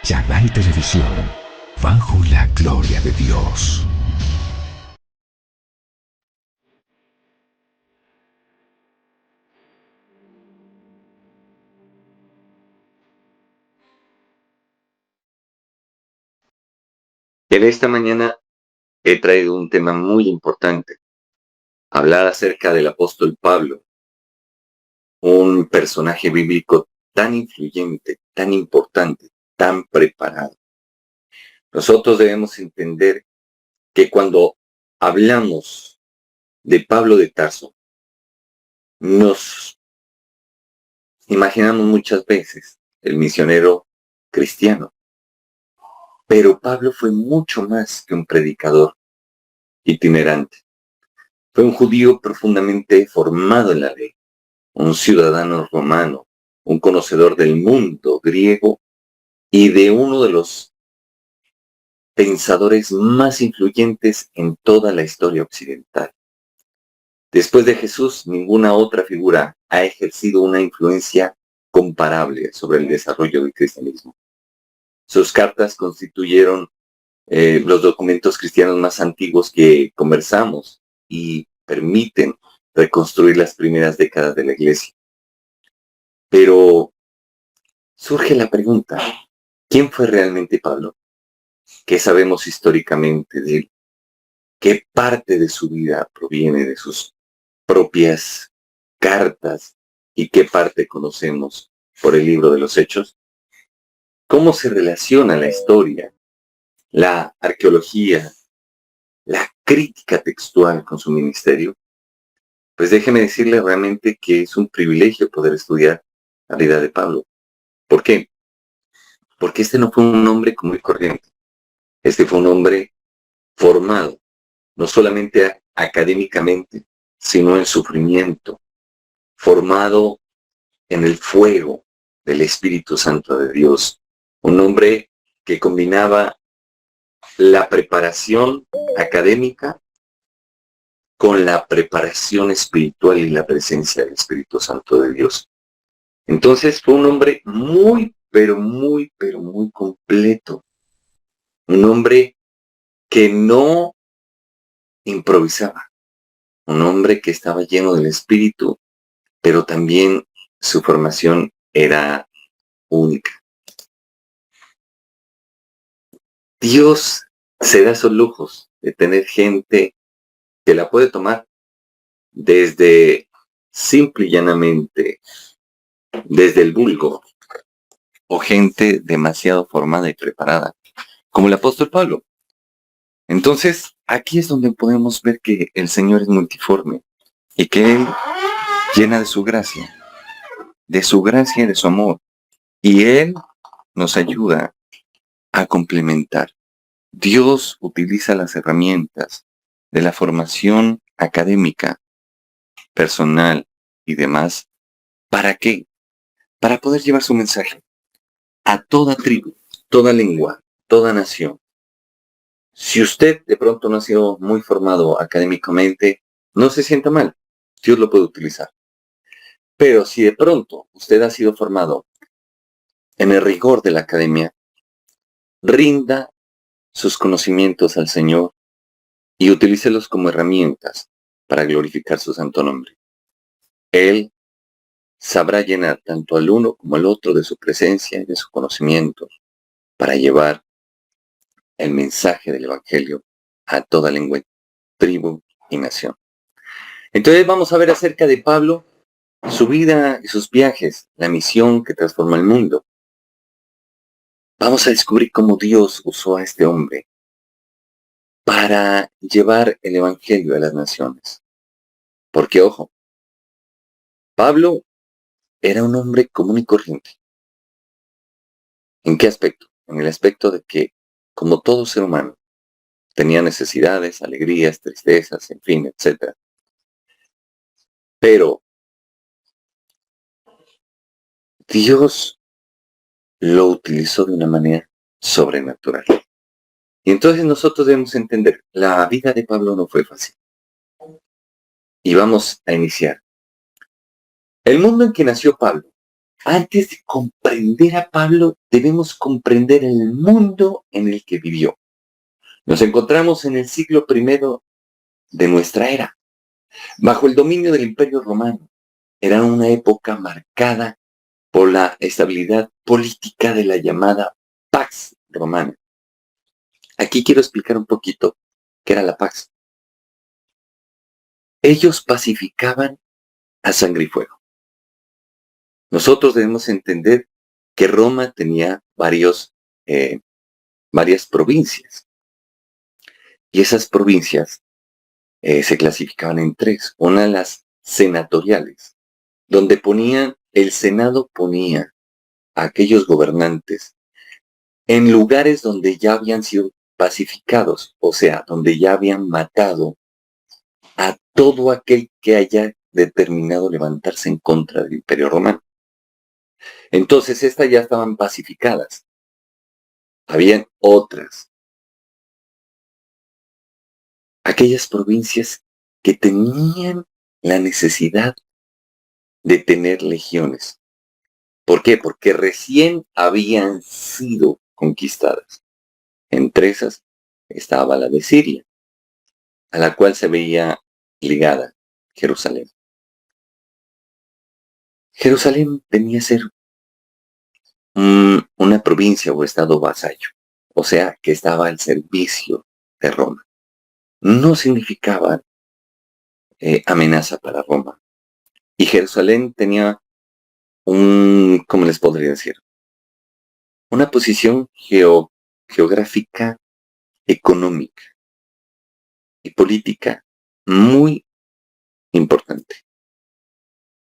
Canal Televisión, bajo la gloria de Dios. En esta mañana he traído un tema muy importante, hablar acerca del apóstol Pablo, un personaje bíblico tan influyente, tan importante, tan preparado. Nosotros debemos entender que cuando hablamos de Pablo de Tarso, nos imaginamos muchas veces el misionero cristiano, pero Pablo fue mucho más que un predicador itinerante. Fue un judío profundamente formado en la ley, un ciudadano romano, un conocedor del mundo griego y de uno de los pensadores más influyentes en toda la historia occidental. Después de Jesús, ninguna otra figura ha ejercido una influencia comparable sobre el desarrollo del cristianismo. Sus cartas constituyeron los documentos cristianos más antiguos que conversamos y permiten reconstruir las primeras décadas de la Iglesia. Pero surge la pregunta, ¿quién fue realmente Pablo? ¿Qué sabemos históricamente de él? ¿Qué parte de su vida proviene de sus propias cartas y qué parte conocemos por el libro de los Hechos? ¿Cómo se relaciona la historia, la arqueología, la crítica textual con su ministerio? Pues déjeme decirle realmente que es un privilegio poder estudiar la vida de Pablo. ¿Por qué? Porque este no fue un hombre común y corriente. Este fue un hombre formado, no solamente académicamente, sino en sufrimiento, formado en el fuego del Espíritu Santo de Dios. Un hombre que combinaba la preparación académica con la preparación espiritual y la presencia del Espíritu Santo de Dios. Entonces fue un hombre muy, pero muy, pero muy completo. Un hombre que no improvisaba. Un hombre que estaba lleno del Espíritu, pero también su formación era única. Dios se da esos lujos de tener gente que la puede tomar desde simple y llanamente, desde el vulgo, o gente demasiado formada y preparada, como el apóstol Pablo. Entonces, aquí es donde podemos ver que el Señor es multiforme y que Él llena de su gracia y de su amor. Y Él nos ayuda a complementar. Dios utiliza las herramientas de la formación académica, personal y demás. ¿Para qué? Para poder llevar su mensaje a toda tribu, toda lengua, toda nación. Si usted de pronto no ha sido muy formado académicamente, no se sienta mal. Dios lo puede utilizar. Pero si de pronto usted ha sido formado en el rigor de la academia, rinda sus conocimientos al Señor y utilícelos como herramientas para glorificar su santo nombre. Él sabrá llenar tanto al uno como al otro de su presencia y de su conocimiento para llevar el mensaje del Evangelio a toda lengua, tribu y nación. Entonces vamos a ver acerca de Pablo, su vida y sus viajes, la misión que transforma el mundo. Vamos a descubrir cómo Dios usó a este hombre para llevar el Evangelio a las naciones. Porque, ojo, Pablo era un hombre común y corriente. ¿En qué aspecto? En el aspecto de que, como todo ser humano, tenía necesidades, alegrías, tristezas, en fin, etc. Pero Dios lo utilizó de una manera sobrenatural. Y entonces nosotros debemos entender, la vida de Pablo no fue fácil. Y vamos a iniciar. El mundo en que nació Pablo Antes de comprender a Pablo, debemos comprender el mundo en el que vivió. Nos encontramos en el siglo I de nuestra era, bajo el dominio del Imperio Romano. Era una época marcada por la estabilidad política de la llamada Pax Romana. Aquí quiero explicar un poquito qué era la Pax. Ellos pacificaban a sangre y fuego. Nosotros debemos entender que Roma tenía varias provincias. Y esas provincias se clasificaban en tres. Una, las senatoriales, donde el Senado ponía a aquellos gobernantes en lugares donde ya habían sido pacificados, o sea, donde ya habían matado a todo aquel que haya determinado levantarse en contra del Imperio Romano. Entonces, estas ya estaban pacificadas. Habían otras. Aquellas provincias que tenían la necesidad de tener legiones. ¿Por qué? Porque recién habían sido conquistadas. Entre esas estaba la de Siria, a la cual se veía ligada Jerusalén. Jerusalén venía a ser una provincia o estado vasallo, o sea, que estaba al servicio de Roma. No significaba amenaza para Roma. Y Jerusalén tenía ¿cómo les podría decir? Una posición geográfica, económica y política muy importante.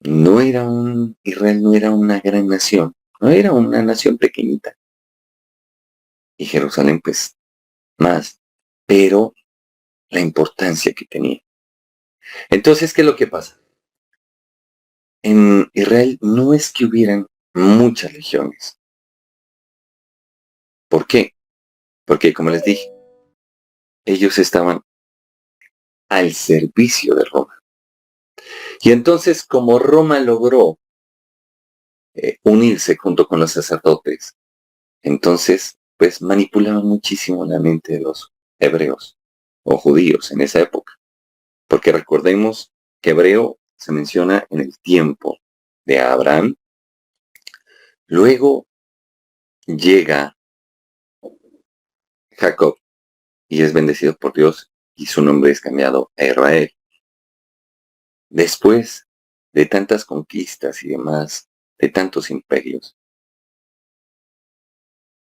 Israel no era una gran nación, no era una nación pequeñita. Y Jerusalén, pues, más, pero la importancia que tenía. Entonces, ¿qué es lo que pasa? En Israel no es que hubieran muchas legiones. ¿Por qué? Porque, como les dije, ellos estaban al servicio de Roma. Y entonces, como Roma logró unirse junto con los sacerdotes, entonces, pues manipulaban muchísimo la mente de los hebreos o judíos en esa época. Porque recordemos que hebreo se menciona en el tiempo de Abraham. Luego llega Jacob y es bendecido por Dios y su nombre es cambiado a Israel. Después de tantas conquistas y demás, de tantos imperios,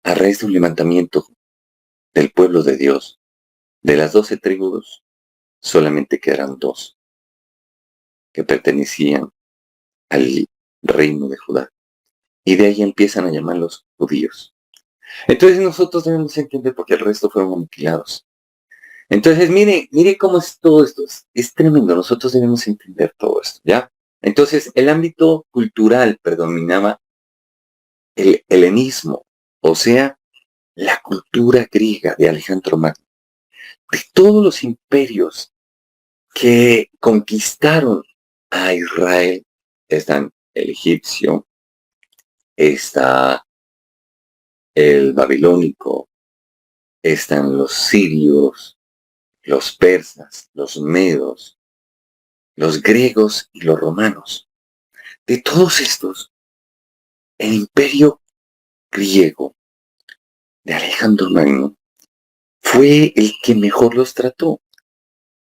a raíz de un levantamiento del pueblo de Dios, de las 12 tribus, solamente quedaron 2 que pertenecían al reino de Judá. Y de ahí empiezan a llamarlos judíos. Entonces nosotros debemos entender por qué el resto fueron aniquilados. Entonces, mire cómo es todo esto. Es tremendo. Nosotros debemos entender todo esto, ¿ya? Entonces, el ámbito cultural predominaba el helenismo, o sea, la cultura griega de Alejandro Magno. De todos los imperios que conquistaron a Israel, están el egipcio, está el babilónico, están los sirios, los persas, los medos, los griegos y los romanos. De todos estos, el imperio griego de Alejandro Magno fue el que mejor los trató.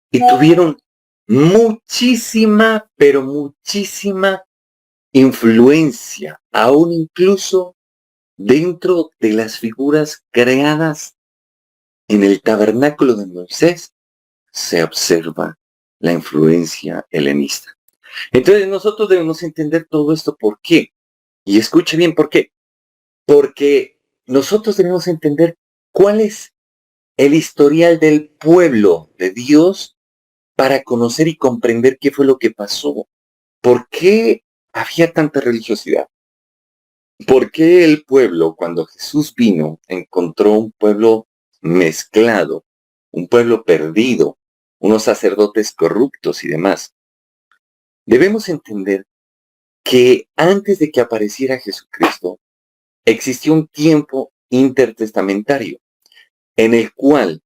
Y tuvieron muchísima, pero muchísima influencia, aún incluso dentro de las figuras creadas en el tabernáculo de Moisés, se observa la influencia helenista. Entonces nosotros debemos entender todo esto. ¿Por qué? Y escuche bien por qué. Porque nosotros debemos entender cuál es el historial del pueblo de Dios para conocer y comprender qué fue lo que pasó. ¿Por qué había tanta religiosidad? ¿Por qué el pueblo, cuando Jesús vino, encontró un pueblo mezclado, un pueblo perdido, unos sacerdotes corruptos y demás? Debemos entender que antes de que apareciera Jesucristo, existió un tiempo intertestamentario en el cual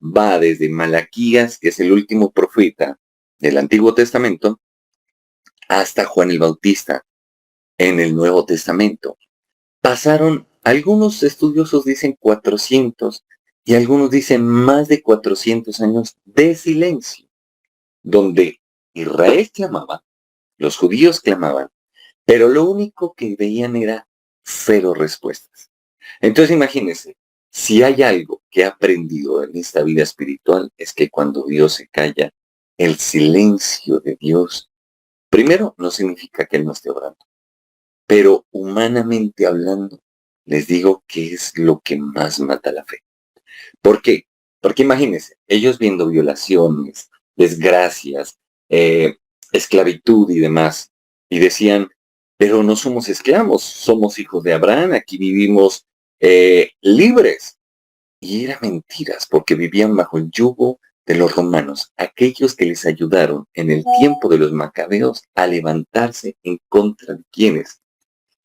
va desde Malaquías, que es el último profeta del Antiguo Testamento, hasta Juan el Bautista en el Nuevo Testamento. Pasaron, algunos estudiosos dicen 400 y algunos dicen más de 400 años de silencio, donde Israel clamaba, los judíos clamaban, pero lo único que veían era cero respuestas. Entonces imagínense, si hay algo que he aprendido en esta vida espiritual es que cuando Dios se calla, el silencio de Dios, primero no significa que Él no esté orando, pero humanamente hablando, les digo que es lo que más mata la fe. ¿Por qué? Porque imagínense, ellos viendo violaciones, desgracias, esclavitud y demás, y decían, pero no somos esclavos, somos hijos de Abraham, aquí vivimos libres. Y eran mentiras, porque vivían bajo el yugo de los romanos, aquellos que les ayudaron en el tiempo de los macabeos a levantarse en contra de quienes,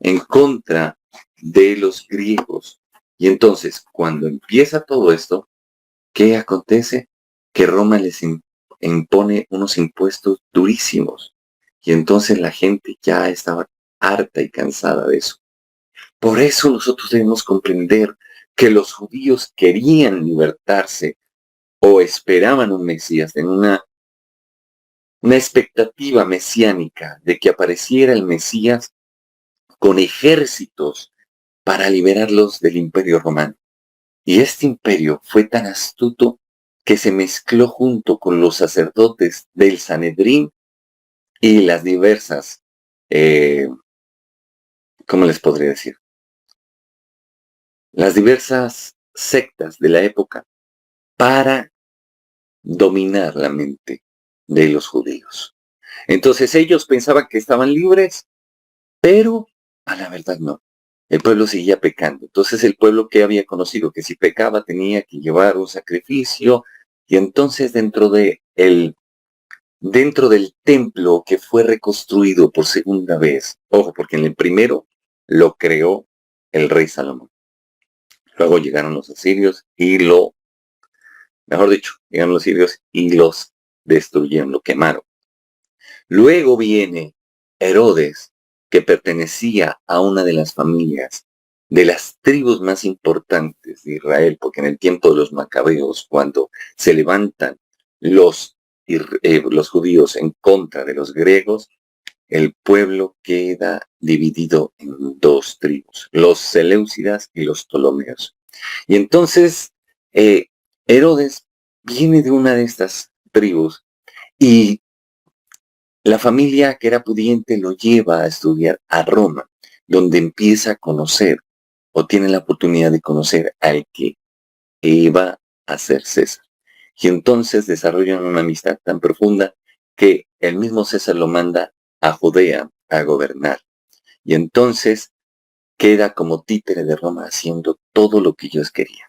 en contra de los griegos. Y entonces, cuando empieza todo esto, ¿qué acontece? Que Roma les impone unos impuestos durísimos. Y entonces la gente ya estaba harta y cansada de eso. Por eso nosotros debemos comprender que los judíos querían libertarse o esperaban un Mesías, en una expectativa mesiánica de que apareciera el Mesías con ejércitos para liberarlos del imperio romano. Y este imperio fue tan astuto que se mezcló junto con los sacerdotes del Sanedrín y las diversas, ¿cómo les podría decir? Las diversas sectas de la época para dominar la mente de los judíos. Entonces ellos pensaban que estaban libres, pero a la verdad no. El pueblo seguía pecando. Entonces el pueblo que había conocido que si pecaba tenía que llevar un sacrificio, y entonces dentro del templo que fue reconstruido por segunda vez, ojo, porque en el primero lo creó el rey Salomón. Luego llegaron los asirios y mejor dicho, llegaron los sirios y los destruyeron, lo quemaron. Luego viene Herodes, que pertenecía a una de las familias de las tribus más importantes de Israel, porque en el tiempo de los macabeos, cuando se levantan los judíos en contra de los griegos, el pueblo queda dividido en dos tribus, los seleucidas y los ptolomeos. Y entonces Herodes viene de una de estas tribus y la familia que era pudiente lo lleva a estudiar a Roma, donde empieza a conocer o tiene la oportunidad de conocer al que iba a ser César. Y entonces desarrollan una amistad tan profunda que el mismo César lo manda a Judea a gobernar. Y entonces queda como títere de Roma haciendo todo lo que ellos querían.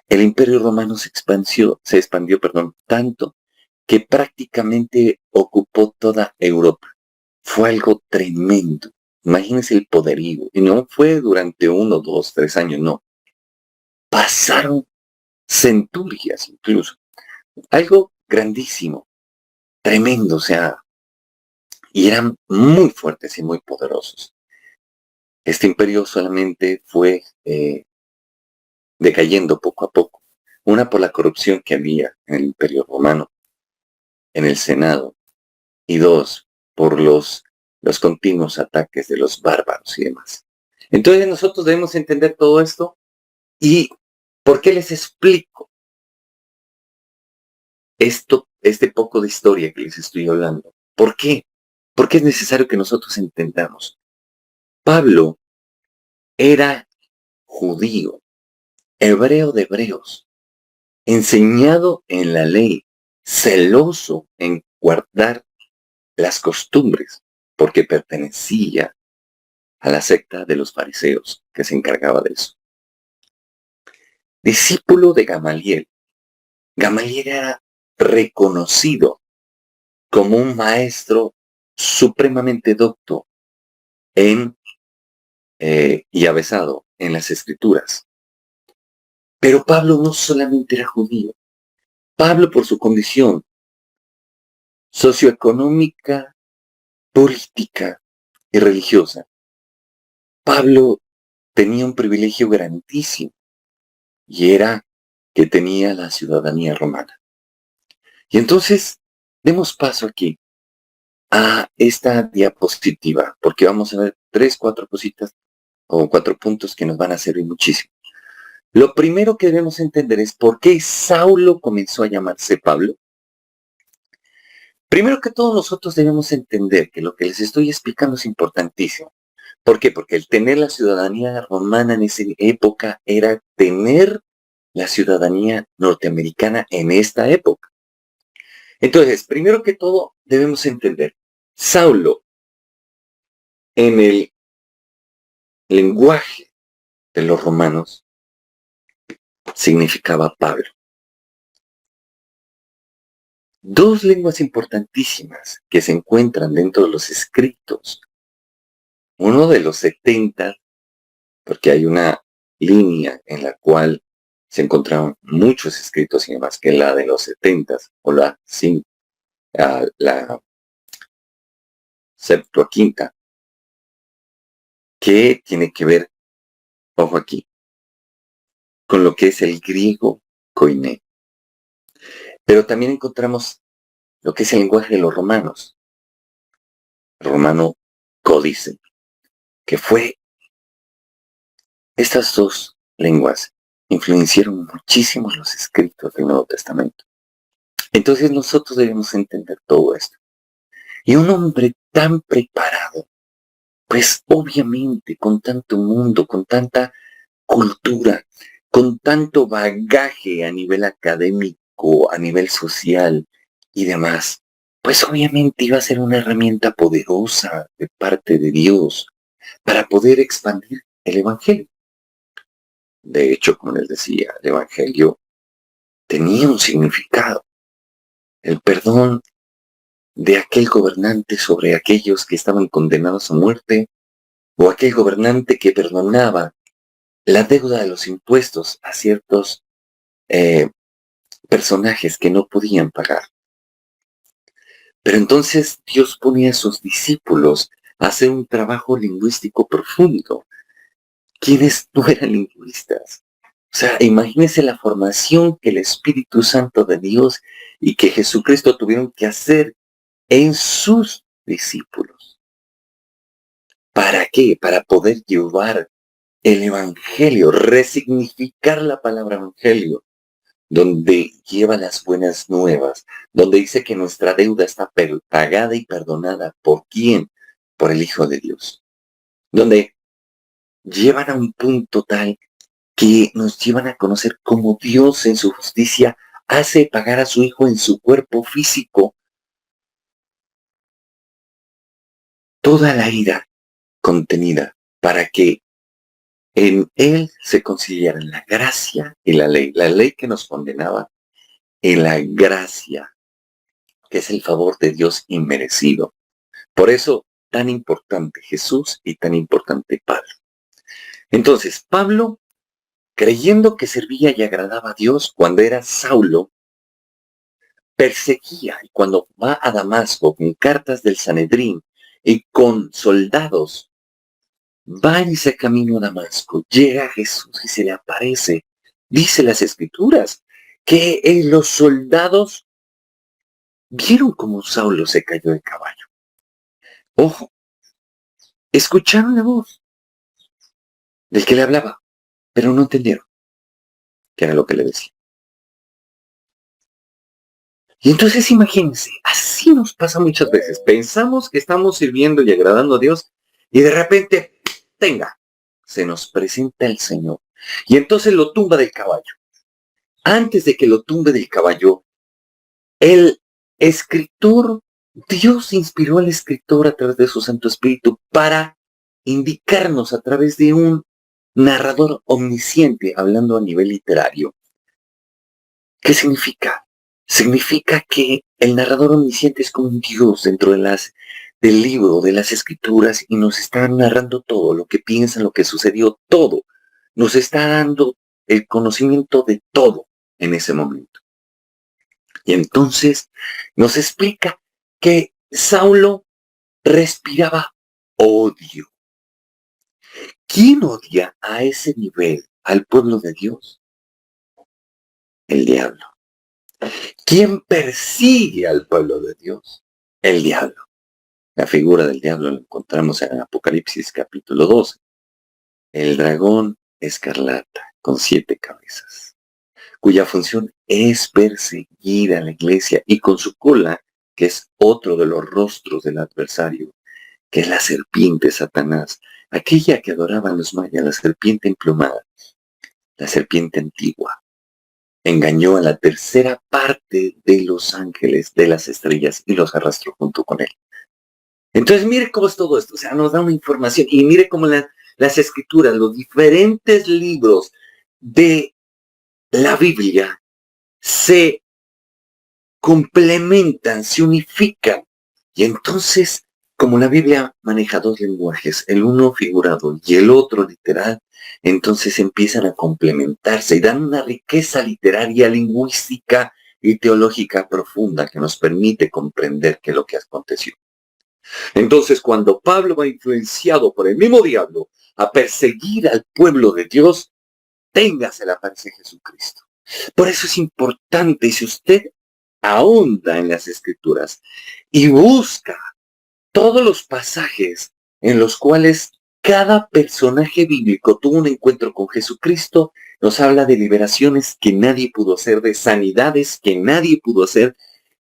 El imperio romano se expandió, tanto que prácticamente ocupó toda Europa. Fue algo tremendo. Imagínense el poderío. Y no fue durante 1, 2, 3 años, no. Pasaron centurias incluso. Algo grandísimo, tremendo, o sea, y eran muy fuertes y muy poderosos. Este imperio solamente fue decayendo poco a poco. Una por la corrupción que había en el imperio romano, en el Senado, y dos, por los continuos ataques de los bárbaros y demás. Entonces nosotros debemos entender todo esto. ¿Y por qué les explico este poco de historia que les estoy hablando? ¿Por qué? Porque es necesario que nosotros entendamos. Pablo era judío, hebreo de hebreos, enseñado en la ley, celoso en guardar las costumbres, porque pertenecía a la secta de los fariseos, que se encargaba de eso. Discípulo de Gamaliel. Gamaliel era reconocido como un maestro supremamente docto y avesado en las Escrituras. Pero Pablo no solamente era judío. Pablo, por su condición socioeconómica, política y religiosa, Pablo tenía un privilegio grandísimo y era que tenía la ciudadanía romana. Y entonces, demos paso aquí a esta diapositiva, porque vamos a ver 4 cositas o 4 puntos que nos van a servir muchísimo. Lo primero que debemos entender es por qué Saulo comenzó a llamarse Pablo. Primero que todo, nosotros debemos entender que lo que les estoy explicando es importantísimo. ¿Por qué? Porque el tener la ciudadanía romana en esa época era tener la ciudadanía norteamericana en esta época. Entonces, primero que todo, debemos entender, Saulo, en el lenguaje de los romanos, significaba Pablo. 2 lenguas importantísimas que se encuentran dentro de los escritos. Uno de los 70, porque hay una línea en la cual se encontraron muchos escritos y demás, que la de los 70 o la Septuaginta, que tiene que ver, ojo aquí, con lo que es el griego koiné. Pero también encontramos lo que es el lenguaje de los romanos, el romano códice, que fue, estas 2 lenguas influenciaron muchísimo los escritos del Nuevo Testamento. Entonces nosotros debemos entender todo esto. Y un hombre tan preparado, pues obviamente con tanto mundo, con tanta cultura, con tanto bagaje a nivel académico, a nivel social y demás, pues obviamente iba a ser una herramienta poderosa de parte de Dios para poder expandir el Evangelio. De hecho, como les decía, el Evangelio tenía un significado. El perdón de aquel gobernante sobre aquellos que estaban condenados a muerte, o aquel gobernante que perdonaba la deuda de los impuestos a ciertos personajes que no podían pagar. Pero entonces Dios ponía a sus discípulos a hacer un trabajo lingüístico profundo, quienes no eran lingüistas. O sea, imagínense la formación que el Espíritu Santo de Dios y que Jesucristo tuvieron que hacer en sus discípulos. ¿Para qué? Para poder llevar el Evangelio, resignificar la palabra Evangelio, donde lleva las buenas nuevas, donde dice que nuestra deuda está pagada y perdonada. ¿Por quién? Por el Hijo de Dios. Donde llevan a un punto tal que nos llevan a conocer cómo Dios en su justicia hace pagar a su Hijo en su cuerpo físico toda la ira contenida para que en Él se conciliaran la gracia y la ley que nos condenaba en la gracia, que es el favor de Dios inmerecido. Por eso, tan importante Jesús y tan importante Pablo. Entonces, Pablo, creyendo que servía y agradaba a Dios cuando era Saulo, perseguía, y cuando va a Damasco con cartas del Sanedrín y con soldados, va en ese camino a Damasco, llega a Jesús y se le aparece. Dice las Escrituras que los soldados vieron cómo Saulo se cayó de caballo. Ojo, escucharon la voz del que le hablaba, pero no entendieron qué era lo que le decía. Y entonces imagínense, así nos pasa muchas veces. Pensamos que estamos sirviendo y agradando a Dios y de repente, se nos presenta el Señor. Y entonces lo tumba del caballo. Antes de que lo tumbe del caballo, el escritor, Dios inspiró al escritor a través de su Santo Espíritu para indicarnos a través de un narrador omnisciente, hablando a nivel literario. ¿Qué significa? Significa que el narrador omnisciente es como un Dios dentro de las del libro, de las escrituras, y nos está narrando todo, lo que piensa, lo que sucedió, todo. Nos está dando el conocimiento de todo en ese momento. Y entonces nos explica que Saulo respiraba odio. ¿Quién odia a ese nivel al pueblo de Dios? El diablo. ¿Quién persigue al pueblo de Dios? El diablo. La figura del diablo la encontramos en Apocalipsis capítulo 12. El dragón escarlata con 7 cabezas, cuya función es perseguir a la iglesia, y con su cola, que es otro de los rostros del adversario, que es la serpiente Satanás, aquella que adoraban los mayas, la serpiente emplumada, la serpiente antigua. Engañó a la tercera parte de los ángeles, de las estrellas, y los arrastró junto con él. Entonces mire cómo es todo esto, o sea, nos da una información, y mire cómo las escrituras, los diferentes libros de la Biblia se complementan, se unifican. Y entonces, como la Biblia maneja 2 lenguajes, el uno figurado y el otro literal, entonces empiezan a complementarse y dan una riqueza literaria, lingüística y teológica profunda que nos permite comprender qué es lo que aconteció. Entonces, cuando Pablo va influenciado por el mismo diablo a perseguir al pueblo de Dios, téngasela, aparece Jesucristo. Por eso es importante, si usted ahonda en las escrituras y busca todos los pasajes en los cuales cada personaje bíblico tuvo un encuentro con Jesucristo, nos habla de liberaciones que nadie pudo hacer, de sanidades que nadie pudo hacer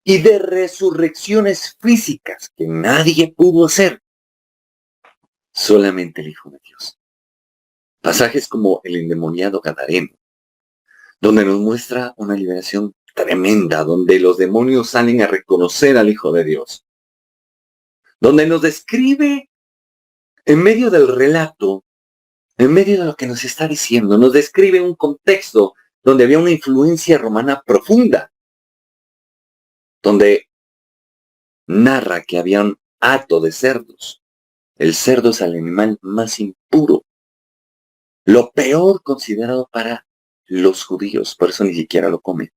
y de resurrecciones físicas que nadie pudo hacer. Solamente el Hijo de Dios. Pasajes como el endemoniado Gadareno, donde nos muestra una liberación tremenda, donde los demonios salen a reconocer al Hijo de Dios, donde nos describe en medio del relato, en medio de lo que nos está diciendo, nos describe un contexto donde había una influencia romana profunda, donde narra que había un hato de cerdos. El cerdo es el animal más impuro, lo peor considerado para los judíos, por eso ni siquiera lo comen.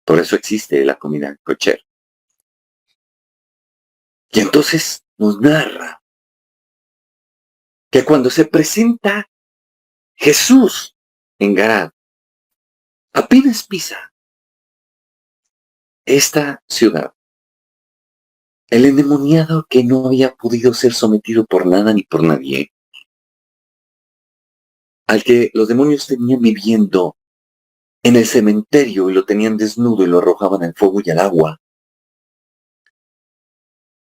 Por eso existe la comida kosher. Y entonces nos narra que cuando se presenta Jesús en Garad, apenas pisa esta ciudad, el endemoniado, que no había podido ser sometido por nada ni por nadie, al que los demonios tenían viviendo en el cementerio y lo tenían desnudo y lo arrojaban al fuego y al agua,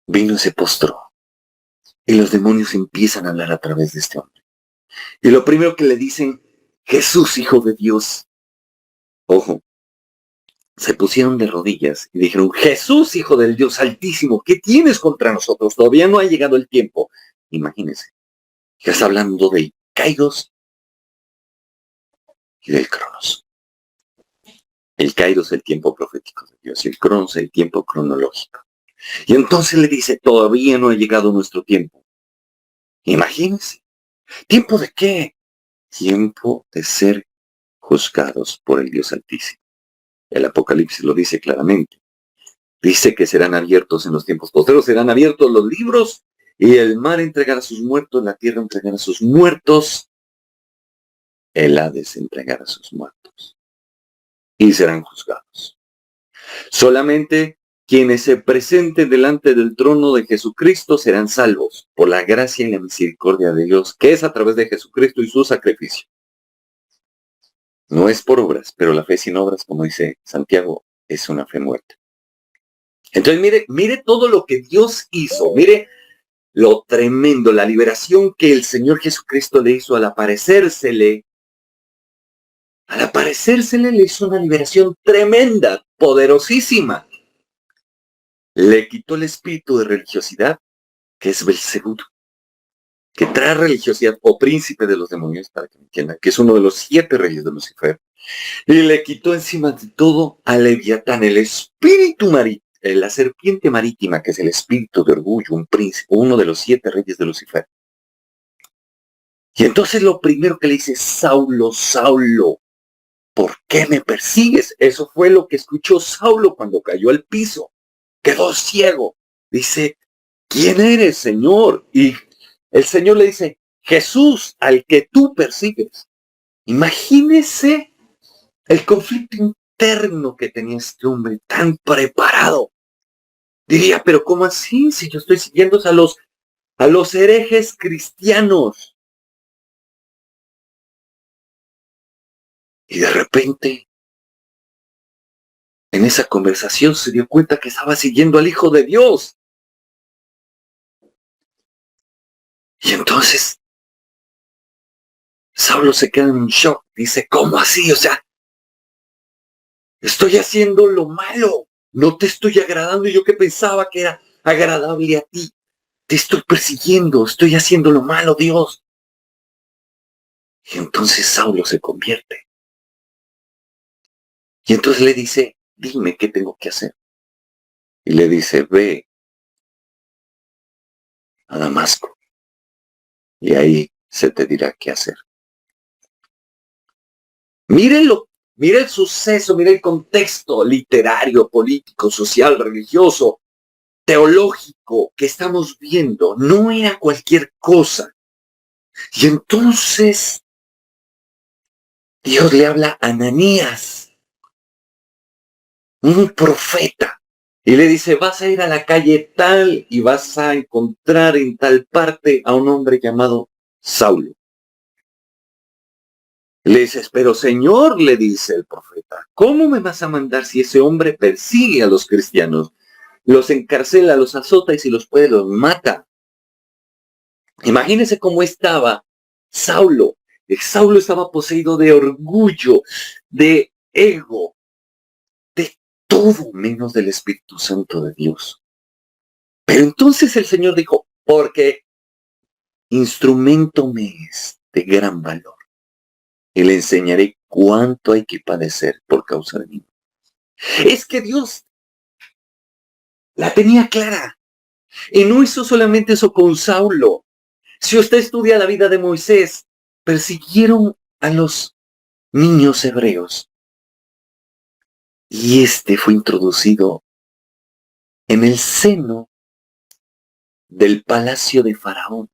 vino y se postró. Y los demonios empiezan a hablar a través de este hombre. Y lo primero que le dicen: Jesús, Hijo de Dios. Ojo, se pusieron de rodillas y dijeron: Jesús, Hijo del Dios Altísimo, ¿qué tienes contra nosotros? Todavía no ha llegado el tiempo. Imagínense, estás hablando del Kairos y del Cronos. El Kairos es el tiempo profético de Dios y el Cronos es el tiempo cronológico. Y entonces le dice: todavía no ha llegado nuestro tiempo. Imagínense. ¿Tiempo de qué? Tiempo de ser juzgados por el Dios Altísimo. El Apocalipsis lo dice claramente. Dice que serán abiertos en los tiempos postreros, serán abiertos los libros, y el mar entregará a sus muertos, la tierra entregará a sus muertos, el Hades entregará a sus muertos, y serán juzgados. Solamente quienes se presenten delante del trono de Jesucristo serán salvos por la gracia y la misericordia de Dios, que es a través de Jesucristo y su sacrificio. No es por obras, pero la fe sin obras, como dice Santiago, es una fe muerta. Entonces mire todo lo que Dios hizo, mire lo tremendo, la liberación que el Señor Jesucristo le hizo al aparecérsele. Al aparecérsele le hizo una liberación tremenda, poderosísima. Le quitó el espíritu de religiosidad, que es Belzebú, que trae religiosidad, o príncipe de los demonios, para que me entiendan, que es uno de los 7 reyes de Lucifer. Y le quitó encima de todo a Leviatán, el espíritu la serpiente marítima, que es el espíritu de orgullo, un príncipe, uno de los 7 reyes de Lucifer. Y entonces lo primero que le dice, Saulo, Saulo, ¿por qué me persigues? Eso fue lo que escuchó Saulo cuando cayó al piso. Quedó ciego. Dice, ¿quién eres, Señor? Y el Señor le dice, Jesús, al que tú persigues. Imagínese el conflicto interno que tenía este hombre tan preparado. Diría, pero ¿cómo así? Si yo estoy siguiendo a los herejes cristianos. Y de repente, en esa conversación se dio cuenta que estaba siguiendo al Hijo de Dios. Y entonces, Saulo se queda en un shock. Dice, ¿cómo así? O sea, estoy haciendo lo malo. No te estoy agradando. Yo que pensaba que era agradable a ti. Te estoy persiguiendo. Estoy haciendo lo malo, Dios. Y entonces Saulo se convierte. Y entonces le dice, dime qué tengo que hacer. Y le dice, ve a Damasco. Y ahí se te dirá qué hacer. Mírenlo. Mira el suceso, mira el contexto literario, político, social, religioso, teológico que estamos viendo. No era cualquier cosa. Y entonces Dios le habla a Ananías, un profeta, y le dice, vas a ir a la calle tal y vas a encontrar en tal parte a un hombre llamado Saulo. Le dices, pero Señor, le dice el profeta, ¿cómo me vas a mandar si ese hombre persigue a los cristianos? Los encarcela, los azota y si los puede los mata. Imagínense cómo estaba Saulo. Saulo estaba poseído de orgullo, de ego, de todo menos del Espíritu Santo de Dios. Pero entonces el Señor dijo, porque instrumento me es de gran valor. Y le enseñaré cuánto hay que padecer por causa de mí. Es que Dios la tenía clara. Y no hizo solamente eso con Saulo. Si usted estudia la vida de Moisés, persiguieron a los niños hebreos. Y este fue introducido en el seno del palacio de Faraón.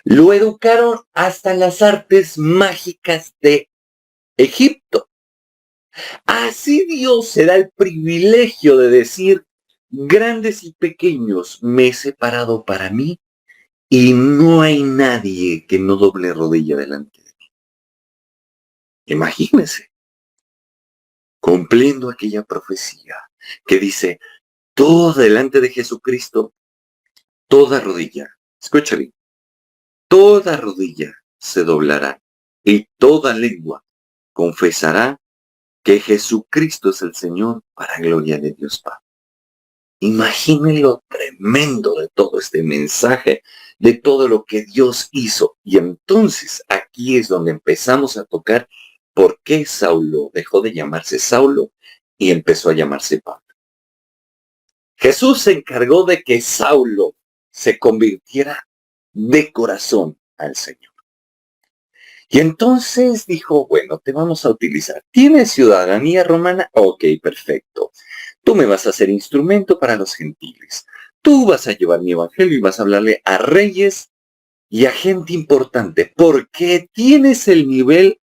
Lo educaron hasta en las artes mágicas de Egipto. Así Dios se da el privilegio de decir, grandes y pequeños me he separado para mí y no hay nadie que no doble rodilla delante de mí. Imagínense, cumpliendo aquella profecía que dice, todo delante de Jesucristo, toda rodilla, escucha bien, toda rodilla se doblará y toda lengua confesará que Jesucristo es el Señor para gloria de Dios Padre. Imaginen lo tremendo de todo este mensaje, de todo lo que Dios hizo. Y entonces aquí es donde empezamos a tocar por qué Saulo dejó de llamarse Saulo y empezó a llamarse Pablo. Jesús se encargó de que Saulo se convirtiera de corazón al Señor. Y entonces dijo, bueno, te vamos a utilizar. ¿Tienes ciudadanía romana? Ok, perfecto. Tú me vas a hacer instrumento para los gentiles. Tú vas a llevar mi evangelio y vas a hablarle a reyes y a gente importante, porque tienes el nivel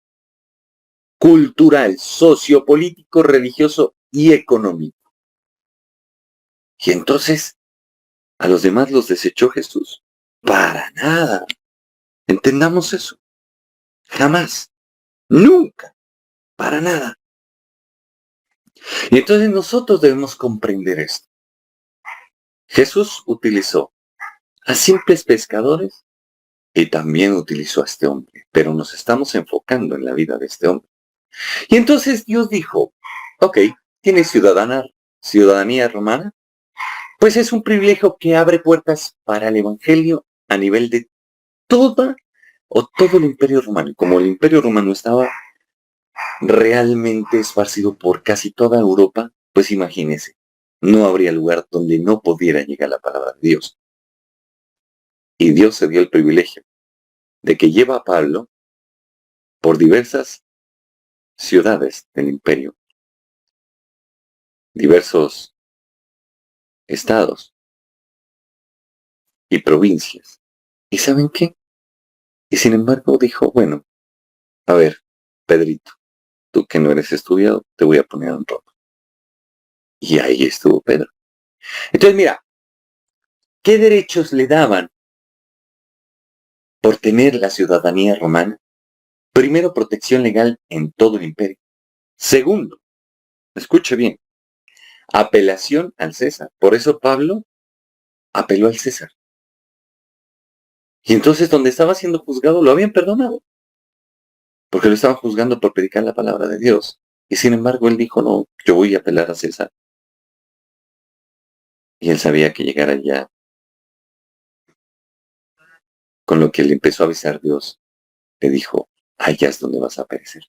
cultural, sociopolítico, religioso y económico. Y entonces, ¿a los demás los desechó Jesús? Para nada. Entendamos eso. Jamás. Nunca. Para nada. Y entonces nosotros debemos comprender esto. Jesús utilizó a simples pescadores y también utilizó a este hombre, pero nos estamos enfocando en la vida de este hombre. Y entonces Dios dijo, ok, ¿tienes ciudadanía romana? Pues es un privilegio que abre puertas para el evangelio a nivel de todo el imperio romano. Como el imperio romano estaba realmente esparcido por casi toda Europa, pues imagínense, no habría lugar donde no pudiera llegar la palabra de Dios. Y Dios se dio el privilegio de que lleva a Pablo por diversas ciudades del imperio, diversos estados y provincias. ¿Y saben qué? Y sin embargo dijo, bueno, a ver, Pedrito, tú que no eres estudiado, te voy a poner en Roma. Y ahí estuvo Pedro. Entonces mira, ¿qué derechos le daban por tener la ciudadanía romana? Primero, protección legal en todo el imperio. Segundo, escuche bien, apelación al César. Por eso Pablo apeló al César. Y entonces donde estaba siendo juzgado lo habían perdonado, porque lo estaban juzgando por predicar la palabra de Dios. Y sin embargo él dijo, no, yo voy a apelar a César. Y él sabía que llegar allá, con lo que le empezó a avisar Dios, le dijo, allá es donde vas a perecer.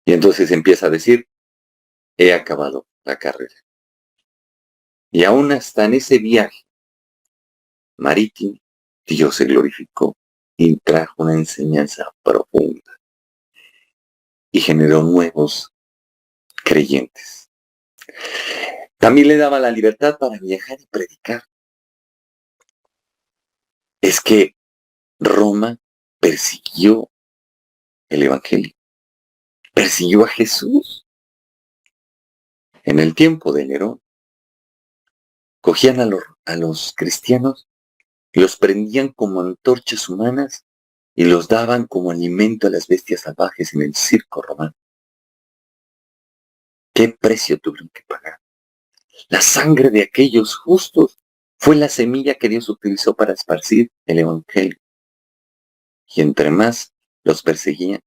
Y entonces empieza a decir, he acabado la carrera. Y aún hasta en ese viaje marítimo, Dios se glorificó y trajo una enseñanza profunda y generó nuevos creyentes. También le daba la libertad para viajar y predicar. Es que Roma persiguió el Evangelio, persiguió a Jesús. En el tiempo de Nerón, cogían a los cristianos, los prendían como antorchas humanas y los daban como alimento a las bestias salvajes en el circo romano. ¿Qué precio tuvieron que pagar? La sangre de aquellos justos fue la semilla que Dios utilizó para esparcir el Evangelio. Y entre más los perseguían,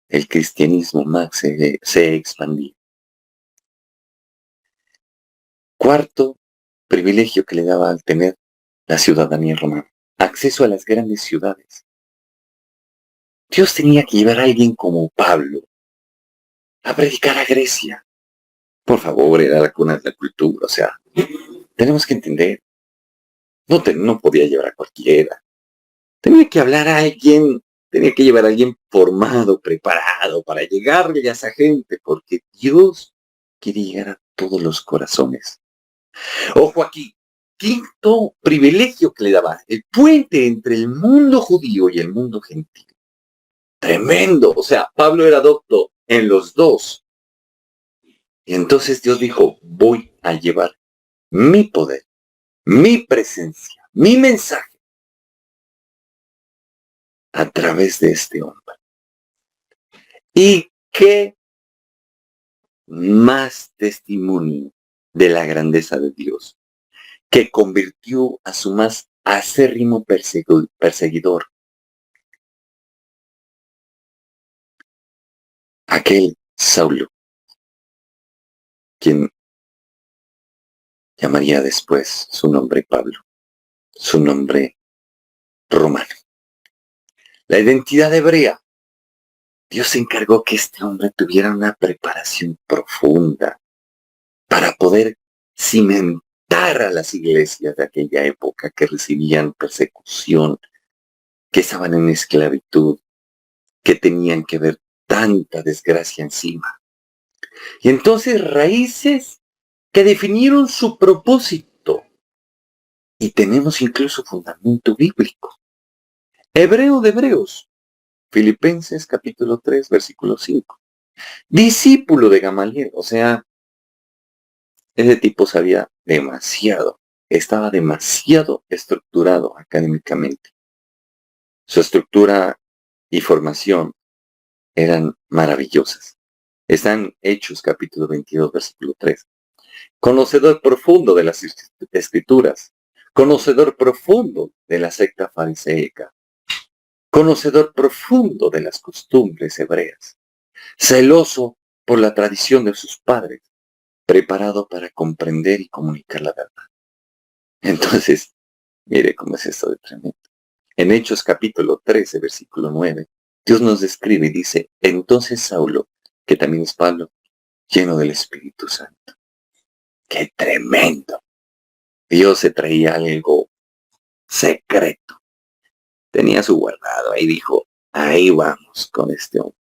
el cristianismo más se expandía. Cuarto privilegio que le daba al tener la ciudadanía romana: acceso a las grandes ciudades. Dios tenía que llevar a alguien como Pablo a predicar a Grecia. Por favor, era la cuna de la cultura, o sea, tenemos que entender, no podía llevar a cualquiera. Tenía que hablar a alguien, tenía que llevar a alguien formado, preparado para llegarle a esa gente, porque Dios quiere llegar a todos los corazones. Ojo aquí, quinto privilegio que le daba: el puente entre el mundo judío y el mundo gentil. Tremendo, o sea, Pablo era docto en los dos. Y entonces Dios dijo, voy a llevar mi poder, mi presencia, mi mensaje a través de este hombre. ¿Y qué más testimonio de la grandeza de Dios, que convirtió a su más acérrimo perseguidor, aquel Saulo, quien llamaría después su nombre Pablo, su nombre romano? La identidad hebrea. Dios se encargó que este hombre tuviera una preparación profunda para poder cimentar a las iglesias de aquella época que recibían persecución, que estaban en esclavitud, que tenían que ver tanta desgracia encima. Y entonces raíces que definieron su propósito. Y tenemos incluso fundamento bíblico. Hebreo de Hebreos, Filipenses capítulo 3, versículo 5. Discípulo de Gamaliel, o sea, ese tipo sabía demasiado, estaba demasiado estructurado académicamente. Su estructura y formación eran maravillosas. Están Hechos capítulo 22, versículo 3. Conocedor profundo de las escrituras, conocedor profundo de la secta fariseica, conocedor profundo de las costumbres hebreas, celoso por la tradición de sus padres, preparado para comprender y comunicar la verdad. Entonces, mire cómo es esto de tremendo. En Hechos capítulo 13, versículo 9, Dios nos describe y dice, entonces Saulo, que también es Pablo, lleno del Espíritu Santo. ¡Qué tremendo! Dios se traía algo secreto. Tenía su guardado. Ahí dijo, ahí vamos con este hombre.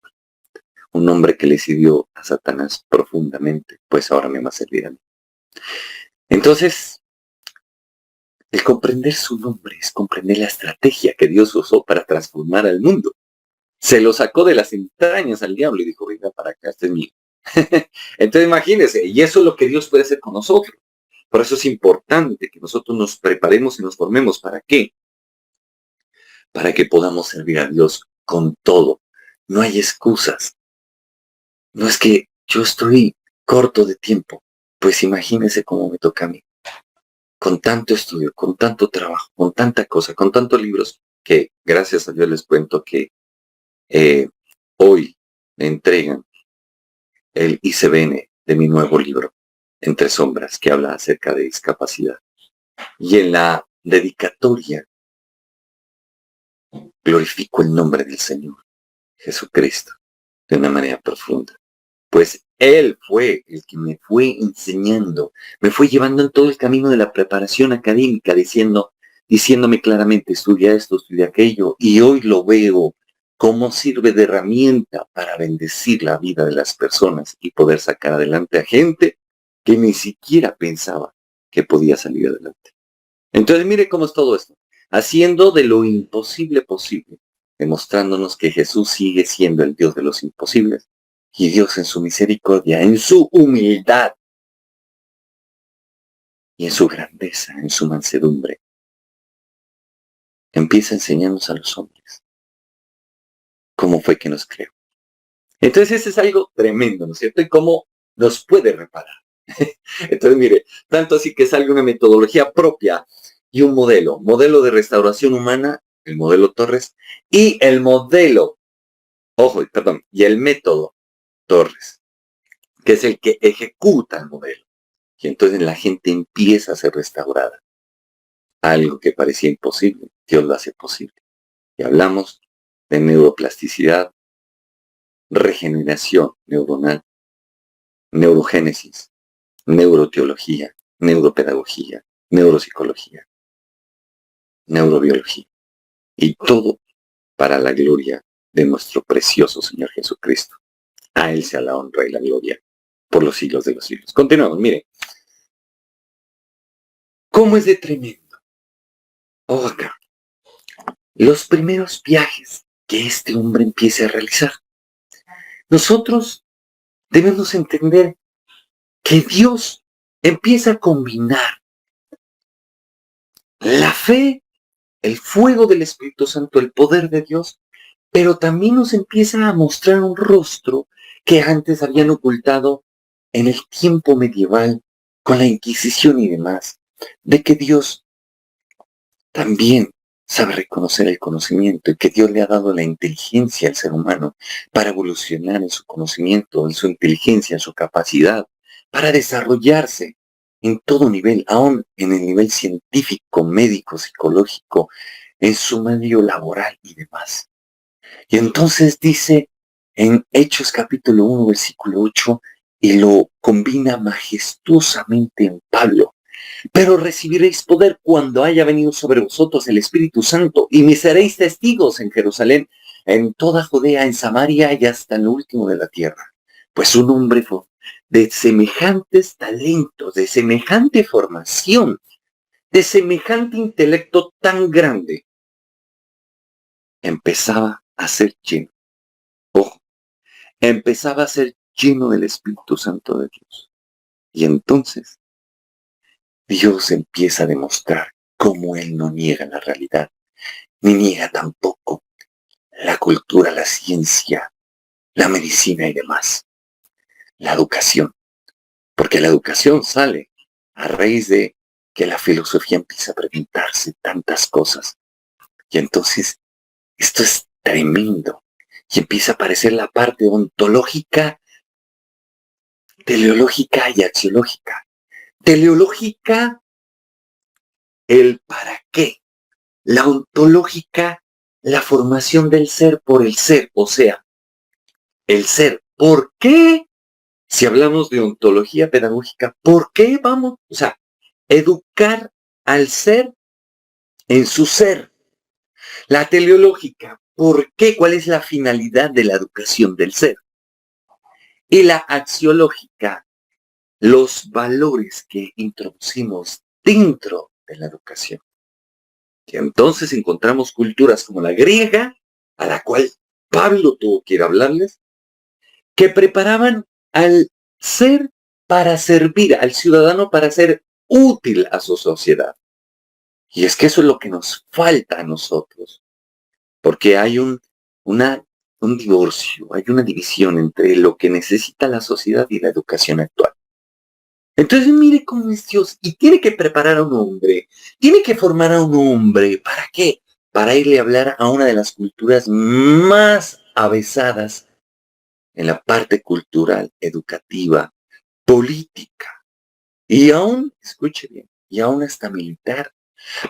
Un hombre que le sirvió a Satanás profundamente, pues ahora me va a servir a mí. Entonces, el comprender su nombre es comprender la estrategia que Dios usó para transformar al mundo. Se lo sacó de las entrañas al diablo y dijo, venga para acá, este es mío. Entonces imagínense, y eso es lo que Dios puede hacer con nosotros. Por eso es importante que nosotros nos preparemos y nos formemos. ¿Para qué? Para que podamos servir a Dios con todo. No hay excusas. No es que yo estoy corto de tiempo. Pues imagínense cómo me toca a mí. Con tanto estudio, con tanto trabajo, con tanta cosa, con tantos libros, que gracias a Dios les cuento que hoy me entregan el ICBN de mi nuevo libro, Entre Sombras, que habla acerca de discapacidad. Y en la dedicatoria glorifico el nombre del Señor Jesucristo de una manera profunda. Pues Él fue el que me fue enseñando, me fue llevando en todo el camino de la preparación académica, diciéndome claramente, estudia esto, estudia aquello, y hoy lo veo cómo sirve de herramienta para bendecir la vida de las personas y poder sacar adelante a gente que ni siquiera pensaba que podía salir adelante. Entonces mire cómo es todo esto, haciendo de lo imposible posible, demostrándonos que Jesús sigue siendo el Dios de los imposibles y Dios en su misericordia, en su humildad y en su grandeza, en su mansedumbre, empieza a enseñarnos a los hombres cómo fue que nos creó. Entonces ese es algo tremendo, ¿no es cierto? Y cómo nos puede reparar. Entonces mire, tanto así que salga una metodología propia y un modelo de restauración humana, el modelo Torres, y el modelo, y el método Torres, que es el que ejecuta el modelo. Y entonces la gente empieza a ser restaurada. Algo que parecía imposible, Dios lo hace posible. Y hablamos de neuroplasticidad, regeneración neuronal, neurogénesis, neuroteología, neuropedagogía, neuropsicología, neurobiología. Y todo para la gloria de nuestro precioso Señor Jesucristo. A Él sea la honra y la gloria por los siglos de los siglos. Continuamos, mire. ¿Cómo es de tremendo? Oh, acá. Los primeros viajes que este hombre empiece a realizar. Nosotros debemos entender que Dios empieza a combinar la fe, el fuego del Espíritu Santo, el poder de Dios, pero también nos empieza a mostrar un rostro que antes habían ocultado en el tiempo medieval con la Inquisición y demás, de que Dios también sabe reconocer el conocimiento y que Dios le ha dado la inteligencia al ser humano para evolucionar en su conocimiento, en su inteligencia, en su capacidad, para desarrollarse en todo nivel, aún en el nivel científico, médico, psicológico, en su medio laboral y demás. Y entonces dice en Hechos capítulo 1, versículo 8, y lo combina majestuosamente en Pablo. Pero recibiréis poder cuando haya venido sobre vosotros el Espíritu Santo, y me seréis testigos en Jerusalén, en toda Judea, en Samaria y hasta el último de la tierra. Pues un hombre de semejantes talentos, de semejante formación, de semejante intelecto tan grande, empezaba a ser lleno. Ojo, empezaba a ser lleno del Espíritu Santo de Dios. Y entonces Dios empieza a demostrar cómo Él no niega la realidad, ni niega tampoco la cultura, la ciencia, la medicina y demás. La educación. Porque la educación sale a raíz de que la filosofía empieza a preguntarse tantas cosas. Y entonces, esto es tremendo. Y empieza a aparecer la parte ontológica, teleológica y axiológica. Teleológica, el para qué. La ontológica, la formación del ser por el ser. O sea, el ser. ¿Por qué Si hablamos de ontología pedagógica, ¿por qué vamos? O sea, educar al ser en su ser. La teleológica, ¿por qué? ¿Cuál es la finalidad de la educación del ser? Y la axiológica, los valores que introducimos dentro de la educación. Y entonces encontramos culturas como la griega, a la cual Pablo tuvo que ir a hablarles, que preparaban al ser para servir, al ciudadano para ser útil a su sociedad. Y es que eso es lo que nos falta a nosotros, porque hay un divorcio, hay una división entre lo que necesita la sociedad y la educación actual. Entonces mire cómo es Dios y tiene que preparar a un hombre, tiene que formar a un hombre. ¿Para qué? Para irle a hablar a una de las culturas más avesadas en la parte cultural, educativa, política y aún, escuche bien, y aún hasta militar.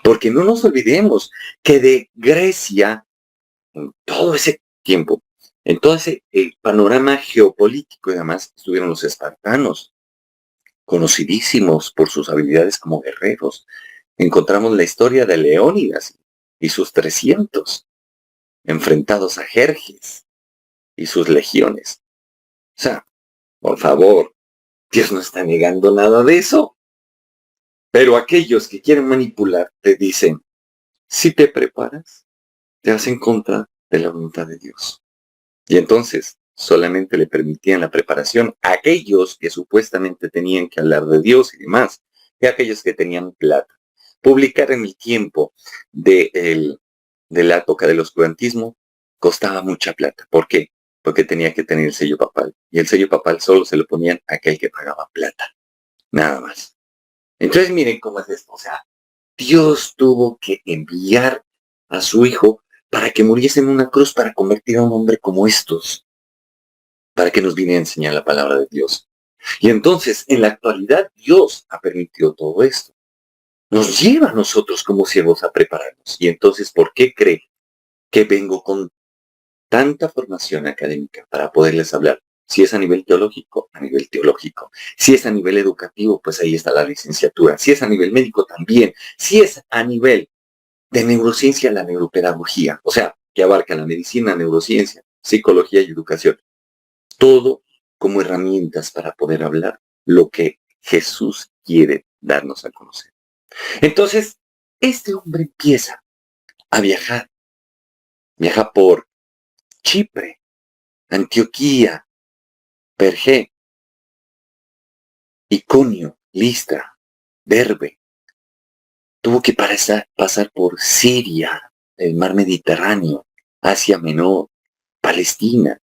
Porque no nos olvidemos que de Grecia, en todo ese tiempo, en todo ese panorama geopolítico y demás, estuvieron los espartanos, conocidísimos por sus habilidades como guerreros. Encontramos la historia de Leónidas y sus 300 enfrentados a Jerjes y sus legiones. O sea, por favor, Dios no está negando nada de eso. Pero aquellos que quieren manipular te dicen, si te preparas, te vas en contra de la voluntad de Dios. Y entonces solamente le permitían la preparación a aquellos que supuestamente tenían que hablar de Dios y demás, y a aquellos que tenían plata. Publicar en el tiempo de la época del oscurantismo costaba mucha plata. ¿Por qué? Porque tenía que tener el sello papal. Y el sello papal solo se lo ponían a aquel que pagaba plata. Nada más. Entonces miren cómo es esto. O sea, Dios tuvo que enviar a su hijo para que muriese en una cruz para convertir a un hombre como estos, para que nos viniera a enseñar la palabra de Dios. Y entonces, en la actualidad, Dios ha permitido todo esto. Nos lleva a nosotros como siervos a prepararnos. Y entonces, ¿por qué cree que vengo con tanta formación académica para poderles hablar? Si es a nivel teológico, a nivel teológico. Si es a nivel educativo, pues ahí está la licenciatura. Si es a nivel médico, también. Si es a nivel de neurociencia, la neuropedagogía. O sea, que abarca la medicina, neurociencia, psicología y educación. Todo como herramientas para poder hablar lo que Jesús quiere darnos a conocer. Entonces, este hombre empieza a viajar. Viaja por Chipre, Antioquía, Pergé, Iconio, Listra, Derbe. Tuvo que pasar por Siria, el mar Mediterráneo, Asia Menor, Palestina.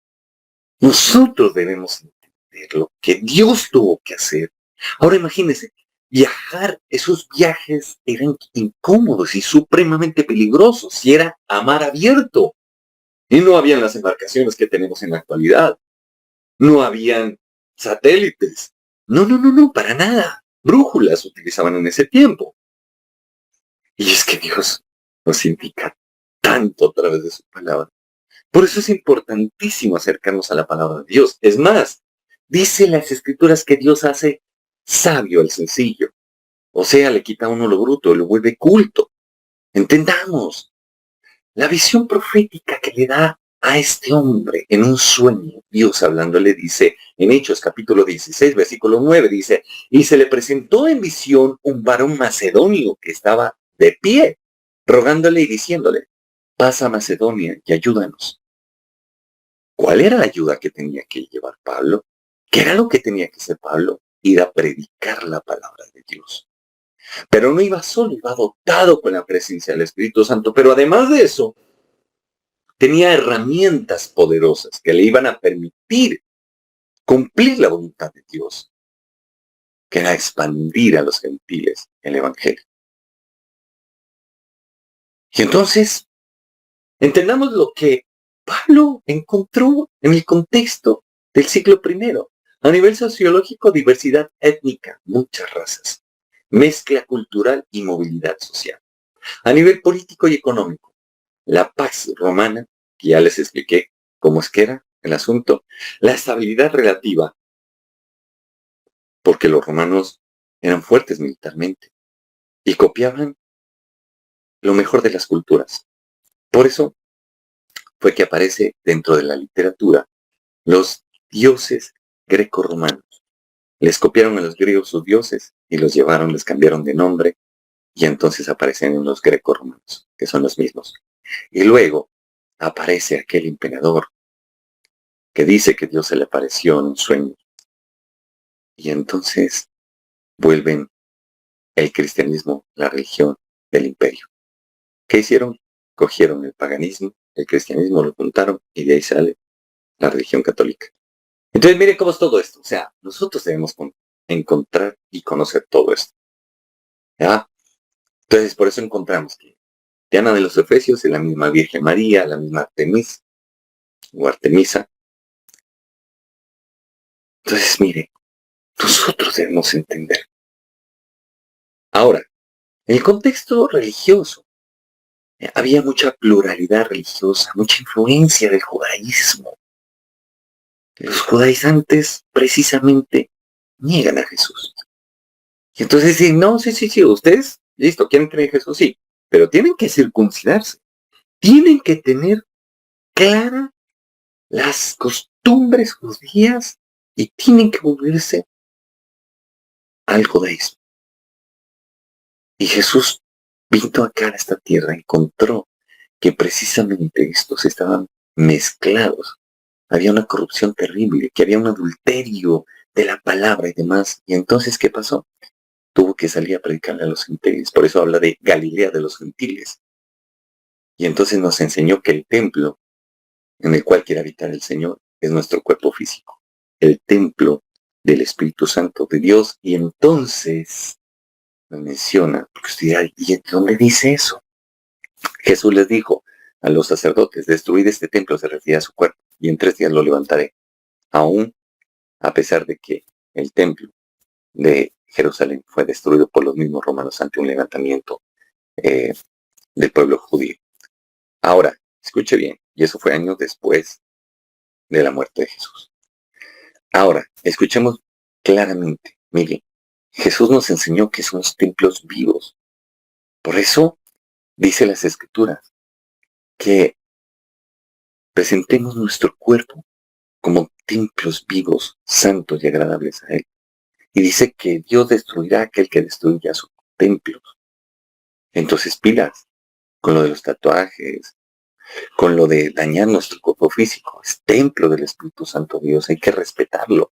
Nosotros debemos entender lo que Dios tuvo que hacer. Ahora imagínense, viajar, esos viajes eran incómodos y supremamente peligrosos y era a mar abierto. Y no habían las embarcaciones que tenemos en la actualidad. No habían satélites. No, para nada. Brújulas utilizaban en ese tiempo. Y es que Dios nos indica tanto a través de su palabra. Por eso es importantísimo acercarnos a la palabra de Dios. Es más, dice las escrituras que Dios hace sabio al sencillo. O sea, le quita a uno lo bruto, lo vuelve culto. Entendamos, la visión profética que le da a este hombre en un sueño, Dios hablándole dice, en Hechos capítulo 16, versículo 9, dice, y se le presentó en visión un varón macedonio que estaba de pie, rogándole y diciéndole, pasa a Macedonia y ayúdanos. ¿Cuál era la ayuda que tenía que llevar Pablo? ¿Qué era lo que tenía que hacer Pablo? Ir a predicar la palabra de Dios. Pero no iba solo, iba dotado con la presencia del Espíritu Santo. Pero además de eso, tenía herramientas poderosas que le iban a permitir cumplir la voluntad de Dios, que era expandir a los gentiles el Evangelio. Y entonces, entendamos lo que Pablo encontró en el contexto del siglo I. A nivel sociológico, diversidad étnica, muchas razas, mezcla cultural y movilidad social. A nivel político y económico, la Pax Romana, que ya les expliqué cómo es que era el asunto, la estabilidad relativa porque los romanos eran fuertes militarmente y copiaban lo mejor de las culturas. Por eso fue que aparece dentro de la literatura los dioses greco-romanos. Les copiaron a los griegos sus dioses y los llevaron, les cambiaron de nombre y entonces aparecen en los greco-romanos, que son los mismos. Y luego aparece aquel emperador que dice que Dios se le apareció en un sueño. Y entonces vuelven el cristianismo, la religión del imperio. ¿Qué hicieron? Cogieron el paganismo, el cristianismo, lo juntaron y de ahí sale la religión católica. Entonces, mire cómo es todo esto. O sea, nosotros debemos encontrar y conocer todo esto. ¿Ya? Entonces, por eso encontramos que Diana de los Efesios es la misma Virgen María, la misma Artemis o Artemisa. Entonces, mire, nosotros debemos entender. Ahora, en el contexto religioso, había mucha pluralidad religiosa, mucha influencia del judaísmo. Los judaizantes precisamente niegan a Jesús. Y entonces dicen, no, sí, ustedes, listo, quieren creer en Jesús, sí, pero tienen que circuncidarse. Tienen que tener clara las costumbres judías y tienen que volverse al judaísmo. Y Jesús vino acá a esta tierra, encontró que precisamente estos estaban mezclados. Había una corrupción terrible, que había un adulterio de la palabra y demás. Y entonces, ¿qué pasó? Tuvo que salir a predicarle a los gentiles. Por eso habla de Galilea de los gentiles. Y entonces nos enseñó que el templo en el cual quiere habitar el Señor es nuestro cuerpo físico. El templo del Espíritu Santo de Dios. Y entonces me menciona, porque usted dirá, ¿y dónde dice eso? Jesús les dijo a los sacerdotes, destruid este templo, se refiere a su cuerpo, y en 3 días lo levantaré. Aún a pesar de que el templo de Jerusalén fue destruido por los mismos romanos ante un levantamiento del pueblo judío. Ahora, escuche bien, y eso fue años después de la muerte de Jesús. Ahora, escuchemos claramente, mire, Jesús nos enseñó que somos templos vivos. Por eso dice las Escrituras que presentemos nuestro cuerpo como templos vivos, santos y agradables a Él. Y dice que Dios destruirá a aquel que destruya sus templos. Entonces, pilas con lo de los tatuajes, con lo de dañar nuestro cuerpo físico. Es templo del Espíritu Santo de Dios, hay que respetarlo.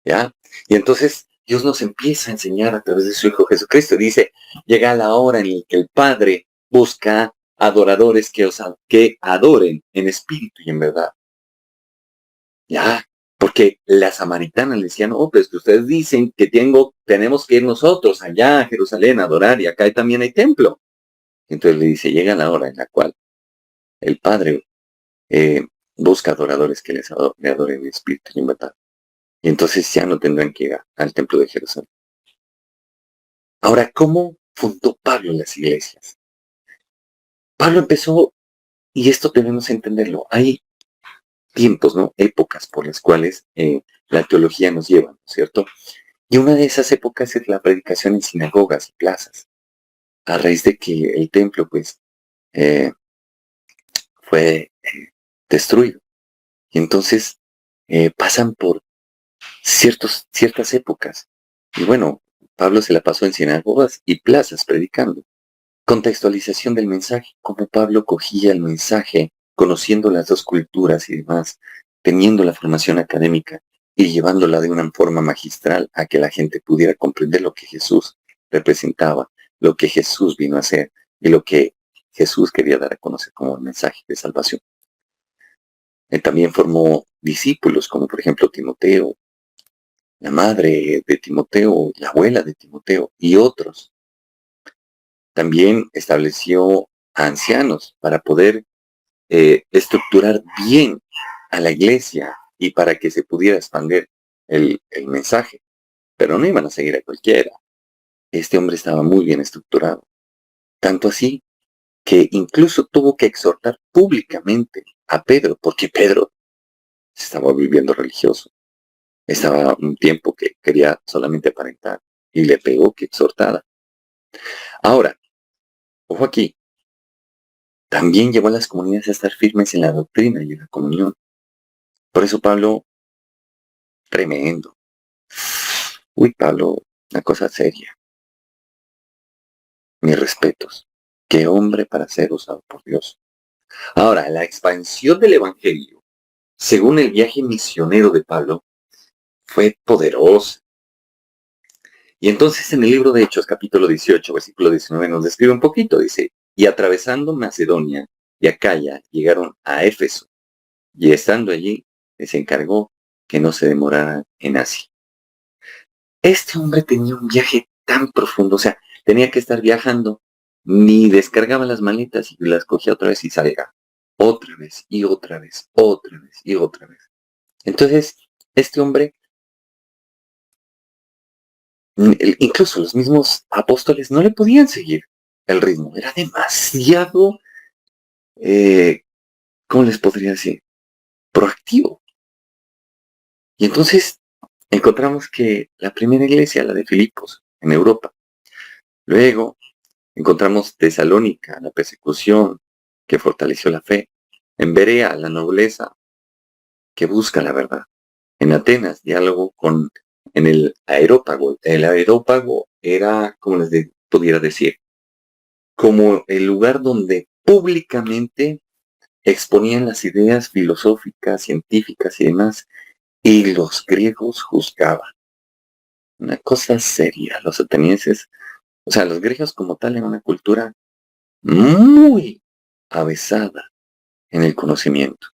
¿Ya? Y entonces Dios nos empieza a enseñar a través de su Hijo Jesucristo. Dice, llega la hora en la que el Padre busca adoradores que adoren en espíritu y en verdad. Ya, porque la samaritana le decía, no, pues que ustedes dicen que tenemos que ir nosotros allá a Jerusalén a adorar y acá también hay templo. Entonces le dice, llega la hora en la cual el Padre busca adoradores que le adoren en espíritu y en verdad. Y entonces ya no tendrán que ir al templo de Jerusalén. Ahora, ¿cómo fundó Pablo las iglesias? Pablo empezó, y esto tenemos que entenderlo, hay tiempos, ¿no? Épocas por las cuales la teología nos lleva, ¿no es cierto? Y una de esas épocas es la predicación en sinagogas y plazas, a raíz de que el templo, pues, fue destruido. Y entonces pasan por ciertas épocas. Y bueno, Pablo se la pasó en sinagogas y plazas predicando. Contextualización del mensaje, cómo Pablo cogía el mensaje, conociendo las dos culturas y demás, teniendo la formación académica y llevándola de una forma magistral a que la gente pudiera comprender lo que Jesús representaba, lo que Jesús vino a hacer y lo que Jesús quería dar a conocer como mensaje de salvación. Él también formó discípulos, como por ejemplo Timoteo, la madre de Timoteo, la abuela de Timoteo y otros. También estableció a ancianos para poder estructurar bien a la iglesia y para que se pudiera expandir el mensaje. Pero no iban a seguir a cualquiera. Este hombre estaba muy bien estructurado. Tanto así que incluso tuvo que exhortar públicamente a Pedro, porque Pedro se estaba viviendo religioso. Estaba un tiempo que quería solamente aparentar y le pegó que exhortada. Ahora, ojo aquí, también llevó a las comunidades a estar firmes en la doctrina y en la comunión. Por eso Pablo, tremendo. Uy, Pablo, una cosa seria. Mis respetos. Qué hombre para ser usado por Dios. Ahora, la expansión del Evangelio, según el viaje misionero de Pablo, fue poderosa. Y entonces en el libro de Hechos, capítulo 18, versículo 19, nos describe un poquito, dice, y atravesando Macedonia y Acaya, llegaron a Éfeso, y estando allí, les encargó que no se demoraran en Asia. Este hombre tenía un viaje tan profundo, o sea, tenía que estar viajando, ni descargaba las maletas y las cogía otra vez y salga. Otra vez y otra vez, otra vez y otra vez. Entonces, este hombre, incluso los mismos apóstoles no le podían seguir el ritmo. Era demasiado, ¿cómo les podría decir? Proactivo. Y entonces encontramos que la primera iglesia, la de Filipos, en Europa. Luego encontramos Tesalónica, la persecución que fortaleció la fe. En Berea, la nobleza que busca la verdad. En Atenas, diálogo con, en el Areópago. El Areópago era, como les pudiera decir, como el lugar donde públicamente exponían las ideas filosóficas, científicas y demás, y los griegos juzgaban. Una cosa seria, los atenienses, o sea, los griegos como tal eran una cultura muy avesada en el conocimiento.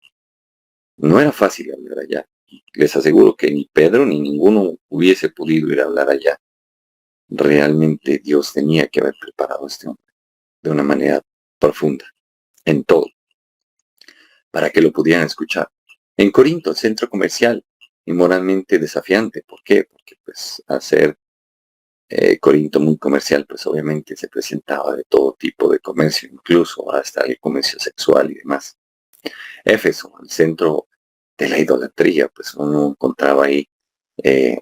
No era fácil hablar allá. Les aseguro que ni Pedro ni ninguno hubiese podido ir a hablar allá. Realmente Dios tenía que haber preparado a este hombre de una manera profunda, en todo, para que lo pudieran escuchar. En Corinto, el centro comercial y moralmente desafiante. ¿Por qué? Porque pues al ser Corinto muy comercial, pues obviamente se presentaba de todo tipo de comercio, incluso hasta el comercio sexual y demás. Éfeso, el centro de la idolatría, pues uno encontraba ahí eh,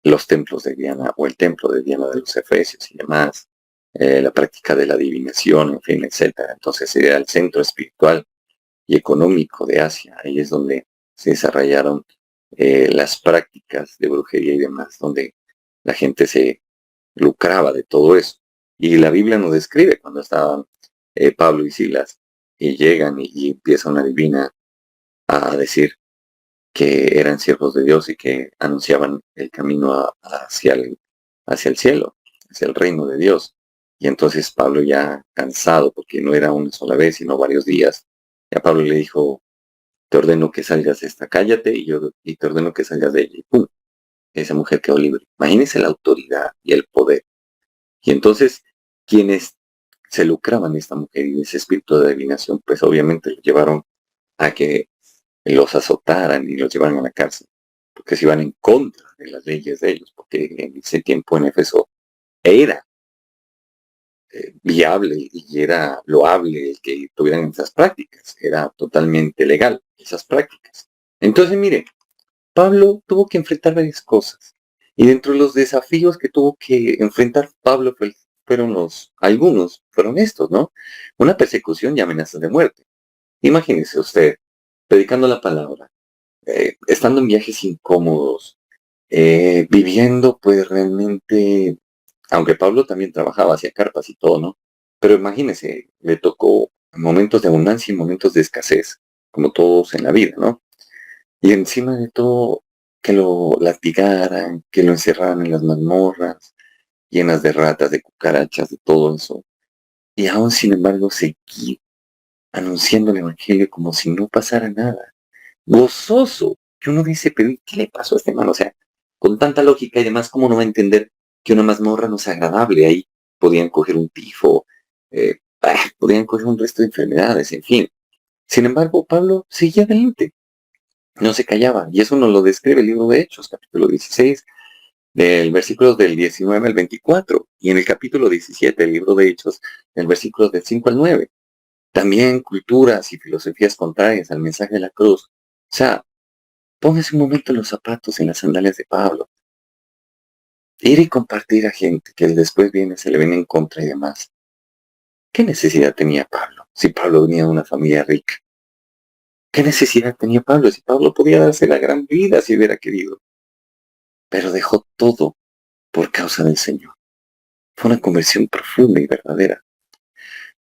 los templos de Diana o el templo de Diana de los Efesios y demás, la práctica de la adivinación, en fin, etcétera. Entonces era el centro espiritual y económico de Asia. Ahí es donde se desarrollaron las prácticas de brujería y demás, donde la gente se lucraba de todo eso. Y la Biblia nos describe cuando estaban Pablo y Silas y llegan y empieza una divina a decir que eran siervos de Dios y que anunciaban el camino hacia el cielo, hacia el reino de Dios. Y entonces Pablo ya cansado, porque no era una sola vez, sino varios días, ya Pablo le dijo, te ordeno que salgas de esta, cállate, y te ordeno que salgas de ella. Y ¡pum! Esa mujer quedó libre. Imagínense la autoridad y el poder. Y entonces, quienes se lucraban de esta mujer y de ese espíritu de adivinación, pues obviamente lo llevaron a que los azotaran y los llevaran a la cárcel, porque se iban en contra de las leyes de ellos, porque en ese tiempo en Éfeso era viable y era loable el que tuvieran esas prácticas, era totalmente legal esas prácticas. Entonces, mire, Pablo tuvo que enfrentar varias cosas, y dentro de los desafíos que tuvo que enfrentar Pablo algunos fueron estos, ¿no? Una persecución y amenazas de muerte. Imagínese usted, predicando la palabra, estando en viajes incómodos, viviendo pues realmente, aunque Pablo también trabajaba, hacía carpas y todo, ¿no? Pero imagínese, le tocó momentos de abundancia y momentos de escasez, como todos en la vida, ¿no? Y encima de todo, que lo latigaran, que lo encerraran en las mazmorras, llenas de ratas, de cucarachas, de todo eso. Y aún sin embargo, seguir anunciando el Evangelio como si no pasara nada, gozoso, que uno dice, pero ¿qué le pasó a este man? O sea, con tanta lógica y demás, ¿cómo no va a entender que una mazmorra no es agradable? Ahí podían coger un tifo, podían coger un resto de enfermedades, en fin. Sin embargo, Pablo seguía adelante, no se callaba, y eso nos lo describe el libro de Hechos, capítulo 16, del versículo del 19 al 24, y en el capítulo 17 del libro de Hechos, del versículo del 5 al 9. También culturas y filosofías contrarias al mensaje de la cruz. O sea, Póngase un momento en los zapatos, en las sandalias de Pablo. Ir y compartir a gente que después se le viene en contra y demás. ¿Qué necesidad tenía Pablo? Si Pablo venía de una familia rica. ¿Qué necesidad tenía Pablo? Si Pablo podía darse la gran vida si hubiera querido. Pero dejó todo por causa del Señor. Fue una conversión profunda y verdadera.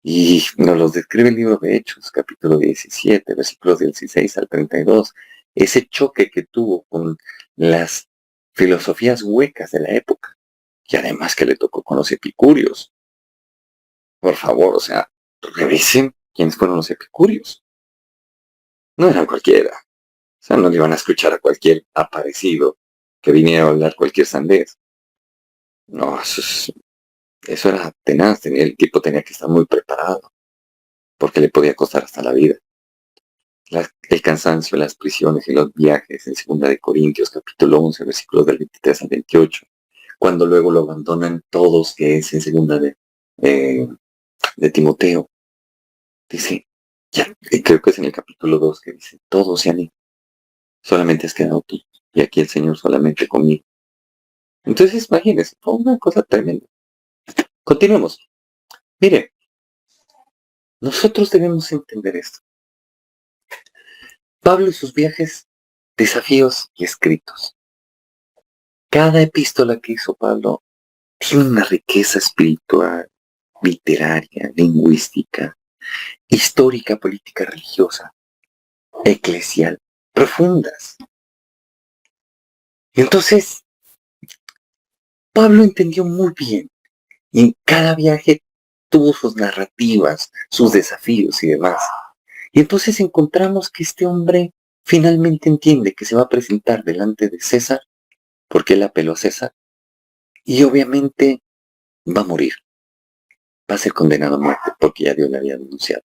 Y nos lo describe el libro de Hechos, capítulo 17, versículos del 16 al 32. Ese choque que tuvo con las filosofías huecas de la época. Y además que le tocó con los epicúreos. Por favor, o sea, revisen quiénes fueron los epicúreos. No eran cualquiera. O sea, no le iban a escuchar a cualquier aparecido que viniera a hablar cualquier sandez. No, eso era tenaz. El tipo tenía que estar muy preparado, porque le podía costar hasta la vida. El cansancio, las prisiones y los viajes en 2 Corintios, capítulo 11, versículos del 23 al 28. Cuando luego lo abandonan todos, que es en segunda de Timoteo. Dice, ya, creo que es en el capítulo 2 que dice, todos se han ido, solamente has quedado tú, y aquí el Señor solamente conmigo. Entonces, imagínense, fue una cosa tremenda. Continuemos. Mire, nosotros debemos entender esto. Pablo y sus viajes, desafíos y escritos. Cada epístola que hizo Pablo tiene una riqueza espiritual, literaria, lingüística, histórica, política, religiosa, eclesial, profundas. Y entonces, Pablo entendió muy bien, y en cada viaje tuvo sus narrativas, sus desafíos y demás. Y entonces encontramos que este hombre finalmente entiende que se va a presentar delante de César, porque él apeló a César, y obviamente va a morir, va a ser condenado a muerte, porque ya Dios le había denunciado.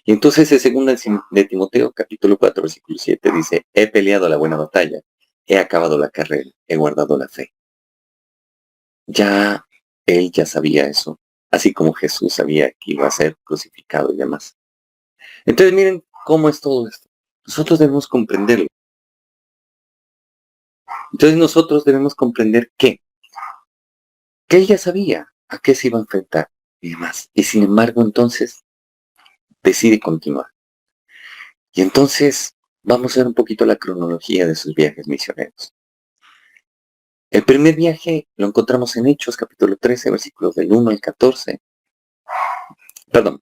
Y entonces en 2 de Timoteo, capítulo 4, versículo 7, dice, he peleado la buena batalla, he acabado la carrera, he guardado la fe. Ya él ya sabía eso, así como Jesús sabía que iba a ser crucificado y demás. Entonces miren cómo es todo esto. Nosotros debemos comprenderlo. Entonces nosotros debemos comprender que él ya sabía a qué se iba a enfrentar y demás. Y sin embargo, entonces, decide continuar. Y entonces, vamos a ver un poquito la cronología de sus viajes misioneros. El primer viaje lo encontramos en Hechos, capítulo 13, versículos del 1 al 14. Perdón,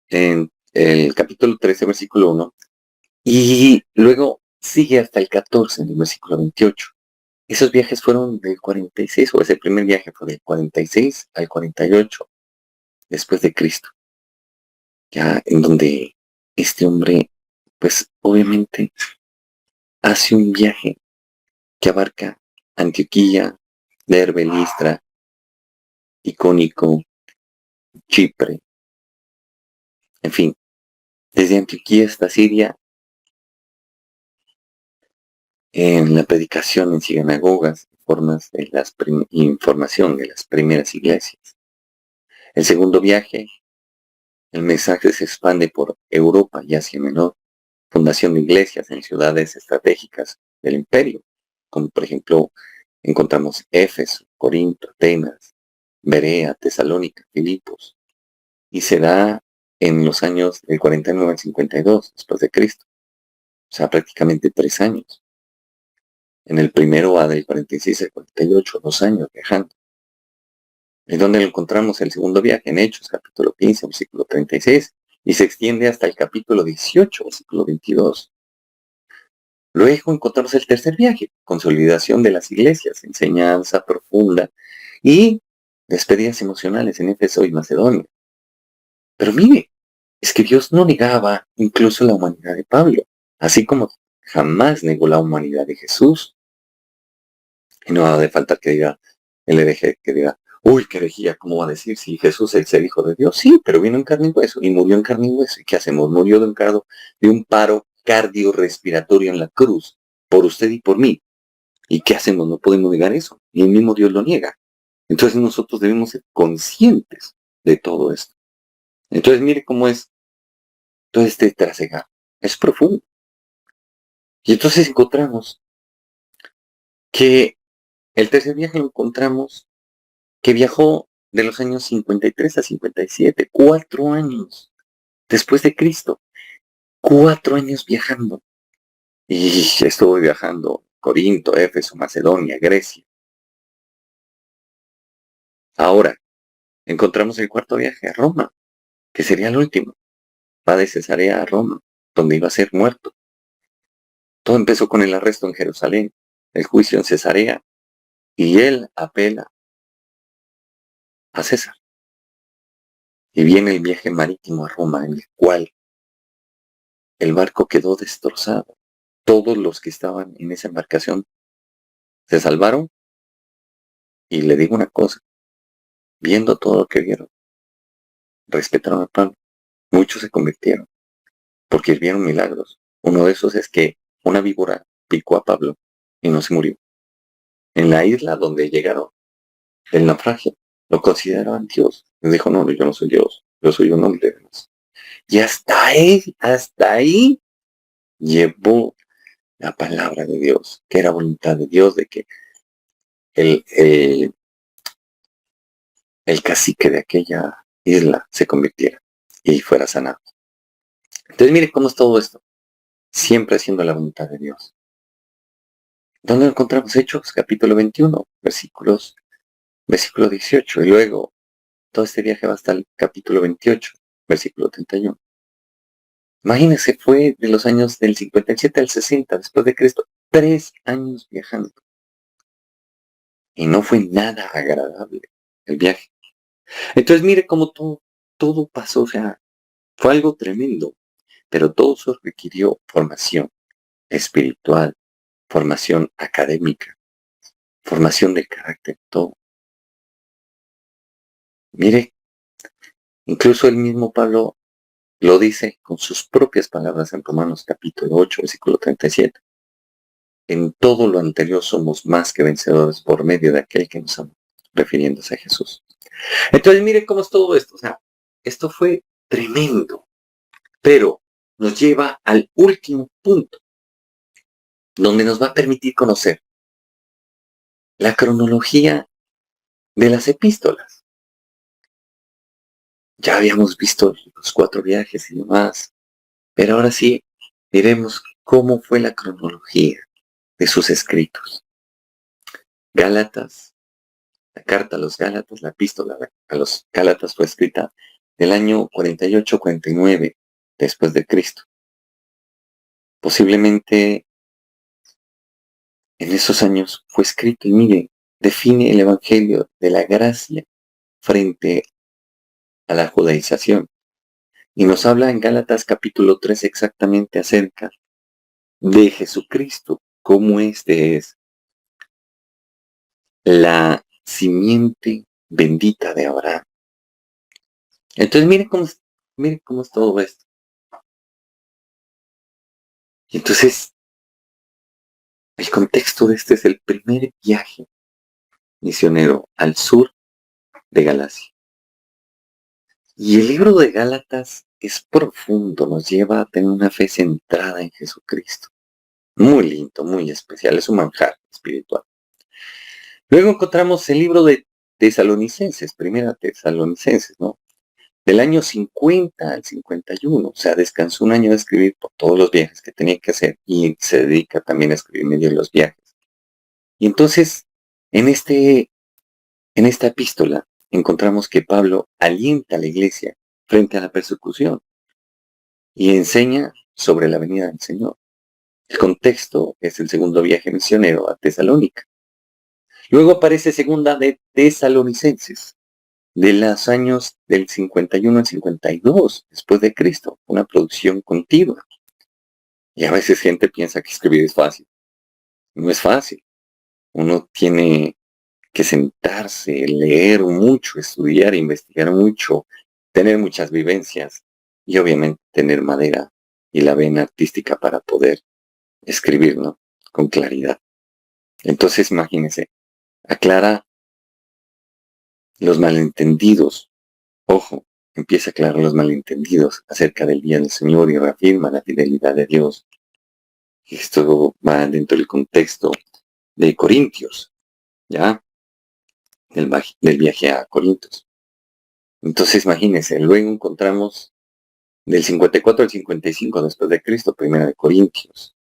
en el capítulo 13, versículo 1. Y luego sigue hasta el 14, en el versículo 28. Esos viajes fueron del 46, o ese primer viaje fue del 46 al 48, después de Cristo. Ya en donde este hombre, pues obviamente, hace un viaje que abarca Antioquía, Derbe, Listra, Icónico, Chipre, en fin, desde Antioquía hasta Siria, en la predicación en sinagogas, información de las primeras iglesias. El segundo viaje, el mensaje se expande por Europa y Asia Menor, fundación de iglesias en ciudades estratégicas del imperio, como por ejemplo encontramos Éfeso, Corinto, Atenas, Berea, Tesalónica, Filipos, y se da en los años del 49 al 52 después de Cristo, o sea, prácticamente 3 años. En el primero va del 46 al 48, 2 años viajando. Es donde lo encontramos el segundo viaje, en Hechos, capítulo 15, versículo 36, y se extiende hasta el capítulo 18, versículo 22. Luego encontramos el tercer viaje, consolidación de las iglesias, enseñanza profunda y despedidas emocionales en Éfeso y Macedonia. Pero mire, es que Dios no negaba incluso la humanidad de Pablo, así como jamás negó la humanidad de Jesús. Y no ha de faltar que diga, el hereje que diga, uy, qué herejía, ¿cómo va a decir si Jesús es el Hijo de Dios? Sí, pero vino en carne y hueso y murió en carne y hueso. ¿Y qué hacemos? Murió de un paro cardiorrespiratorio en la cruz, por usted y por mí. ¿Y qué hacemos? No podemos negar eso. Y el mismo Dios lo niega. Entonces nosotros debemos ser conscientes de todo esto. Entonces mire cómo es todo este trasegar. Es profundo. Y entonces encontramos que el tercer viaje lo encontramos que viajó de los años 53 a 57, 4 años después de Cristo, 4 años viajando. Y estuvo viajando Corinto, Éfeso, Macedonia, Grecia. Ahora, encontramos el cuarto viaje a Roma, que sería el último. Va de Cesarea a Roma, donde iba a ser muerto. Todo empezó con el arresto en Jerusalén, el juicio en Cesarea, y él apela a César. Y viene el viaje marítimo a Roma, en el cual el barco quedó destrozado. Todos los que estaban en esa embarcación se salvaron, y le digo una cosa, viendo todo lo que vieron, respetaron a Pablo. Muchos se convirtieron, porque vieron milagros. Uno de esos es que una víbora picó a Pablo y no se murió. En la isla donde llegaron, el naufragio, lo consideraban Dios. Y dijo, no, yo no soy Dios, yo soy un hombre de Dios. Y hasta ahí llevó la palabra de Dios, que era voluntad de Dios, de que el, el, el cacique de aquella isla se convirtiera y fuera sanado. Entonces mire cómo es todo esto, siempre haciendo la voluntad de Dios. ¿Dónde lo encontramos? Hechos, capítulo 21, versículo 18. Y luego, todo este viaje va hasta el capítulo 28, versículo 31. Imagínense, fue de los años del 57 al 60 después de Cristo, 3 años viajando. Y no fue nada agradable el viaje. Entonces mire cómo todo pasó, o sea, fue algo tremendo, pero todo eso requirió formación espiritual, formación académica, formación de carácter, todo. Mire, incluso el mismo Pablo lo dice con sus propias palabras en Romanos capítulo 8, versículo 37. En todo lo anterior somos más que vencedores por medio de aquel que nos ama, refiriéndose a Jesús. Entonces mire cómo es todo esto. O sea, esto fue tremendo, pero nos lleva al último punto, donde nos va a permitir conocer la cronología de las epístolas. Ya habíamos visto los 4 viajes y demás, pero ahora sí diremos cómo fue la cronología de sus escritos. Gálatas, la carta a los Gálatas, la epístola a los Gálatas fue escrita del año 48-49 después de Cristo. Posiblemente en esos años fue escrito y mire, define el evangelio de la gracia frente a la judaización. Y nos habla en Gálatas capítulo 3 exactamente acerca de Jesucristo, cómo este es la simiente bendita de Abraham. Entonces mire cómo es todo esto. Y entonces el contexto de este es el primer viaje misionero al sur de Galacia. Y el libro de Gálatas es profundo, nos lleva a tener una fe centrada en Jesucristo. Muy lindo, muy especial, es un manjar espiritual. Luego encontramos el libro de Tesalonicenses, primera Tesalonicenses, ¿no? Del año 50 al 51, o sea, descansó un año de escribir por todos los viajes que tenía que hacer y se dedica también a escribir medio de los viajes. Y entonces, en esta epístola, encontramos que Pablo alienta a la iglesia frente a la persecución y enseña sobre la venida del Señor. El contexto es el segundo viaje misionero a Tesalónica. Luego aparece segunda de Tesalonicenses, de los años del 51 al 52 después de Cristo, una producción continua. Y a veces gente piensa que escribir es fácil. No es fácil. Uno tiene que sentarse, leer mucho, estudiar, investigar mucho, tener muchas vivencias y obviamente tener madera y la vena artística para poder escribir, ¿no? Con claridad. Entonces, imagínense, aclara los malentendidos. Ojo, empieza a aclarar los malentendidos acerca del día del Señor y reafirma la fidelidad de Dios. Esto va dentro del contexto de Corintios, ¿ya? Del viaje a Corintios. Entonces, imagínense, luego encontramos del 54 al 55 después de Cristo, primera de Corintios.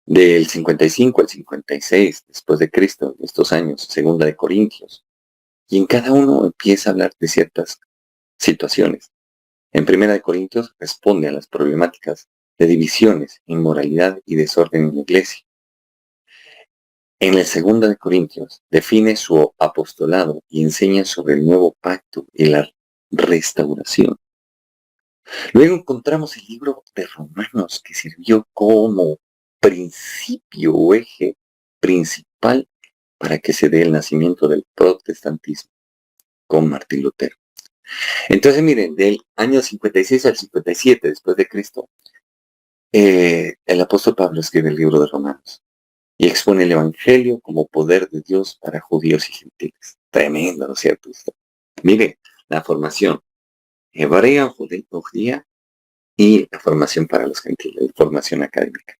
Del 55 al 56 después de Cristo, estos años, segunda de Corintios. Y en cada uno empieza a hablar de ciertas situaciones. En primera de Corintios responde a las problemáticas de divisiones, inmoralidad y desorden en la iglesia. En el segunda de Corintios define su apostolado y enseña sobre el nuevo pacto y la restauración. Luego encontramos el libro de Romanos, que sirvió como principio o eje principal para que se dé el nacimiento del protestantismo con Martín Lutero. Entonces, miren, del año 56 al 57 después de Cristo, el apóstol Pablo escribe el libro de Romanos y expone el Evangelio como poder de Dios para judíos y gentiles. Tremendo, ¿no es cierto? Mire, la formación hebrea, judía y la formación para los gentiles, la formación académica.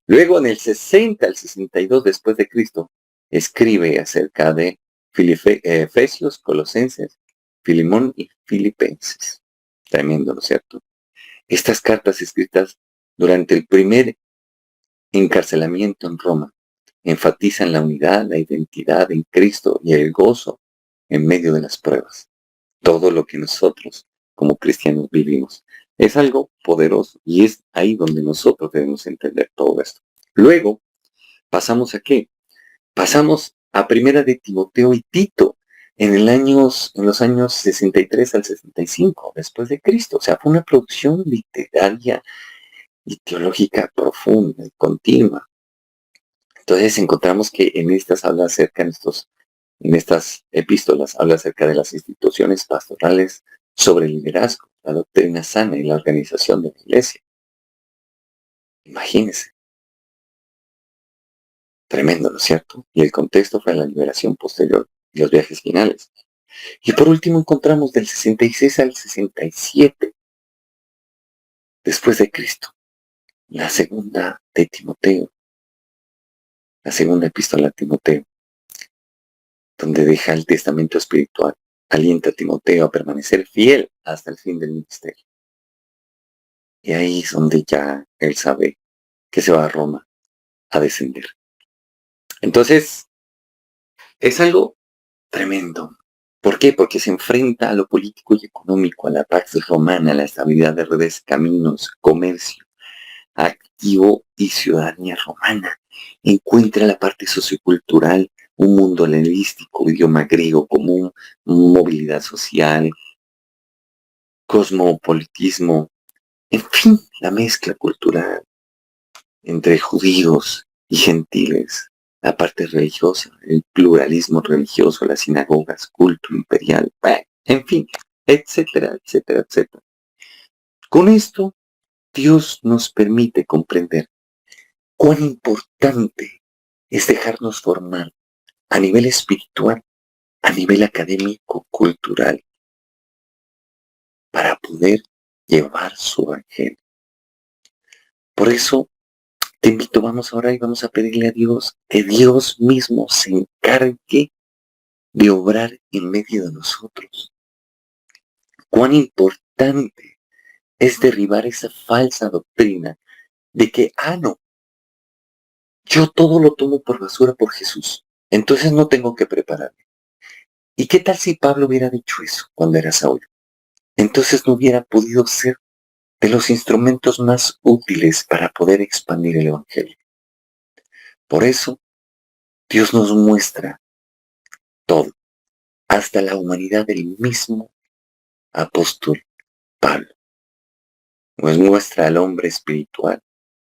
Luego, en el 60 al 62 después de Cristo, escribe acerca de Efesios, Colosenses, Filemón y Filipenses. Tremendo, ¿no es cierto? Estas cartas escritas durante el primer encarcelamiento en Roma enfatizan la unidad, la identidad en Cristo y el gozo en medio de las pruebas. Todo lo que nosotros como cristianos vivimos es algo poderoso y es ahí donde nosotros debemos entender todo esto. Luego, ¿pasamos a qué? Pasamos a Primera de Timoteo y Tito en los años 63 al 65 después de Cristo. O sea, fue una producción literaria y teológica profunda y continua. Entonces encontramos que en estas habla acerca, en estas epístolas, habla acerca de las instituciones pastorales sobre el liderazgo, la doctrina sana y la organización de la iglesia. Imagínense, tremendo, ¿no es cierto? Y el contexto fue la liberación posterior y los viajes finales. Y por último encontramos del 66 al 67 después de Cristo, la segunda de Timoteo, la segunda epístola a Timoteo, donde deja el testamento espiritual, alienta a Timoteo a permanecer fiel hasta el fin del ministerio. Y ahí es donde ya él sabe que se va a Roma a descender. Entonces, es algo tremendo. ¿Por qué? Porque se enfrenta a lo político y económico, a la Pax Romana, a la estabilidad de redes, caminos, comercio, activo y ciudadanía romana. Encuentra la parte sociocultural, un mundo helenístico, idioma griego común, movilidad social, cosmopolitismo, en fin, la mezcla cultural entre judíos y gentiles, la parte religiosa, el pluralismo religioso, las sinagogas, culto imperial, en fin, etcétera, etcétera, etcétera. Con esto, Dios nos permite comprender cuán importante es dejarnos formar a nivel espiritual, a nivel académico, cultural, para poder llevar su evangelio. Por eso, te invito, vamos ahora y vamos a pedirle a Dios que Dios mismo se encargue de obrar en medio de nosotros. Cuán importante es derribar esa falsa doctrina de que, no, yo todo lo tomo por basura por Jesús, entonces no tengo que prepararme. ¿Y qué tal si Pablo hubiera dicho eso cuando era Saúl? Entonces no hubiera podido ser de los instrumentos más útiles para poder expandir el Evangelio. Por eso, Dios nos muestra todo, hasta la humanidad del mismo apóstol Pablo. Nos muestra al hombre espiritual,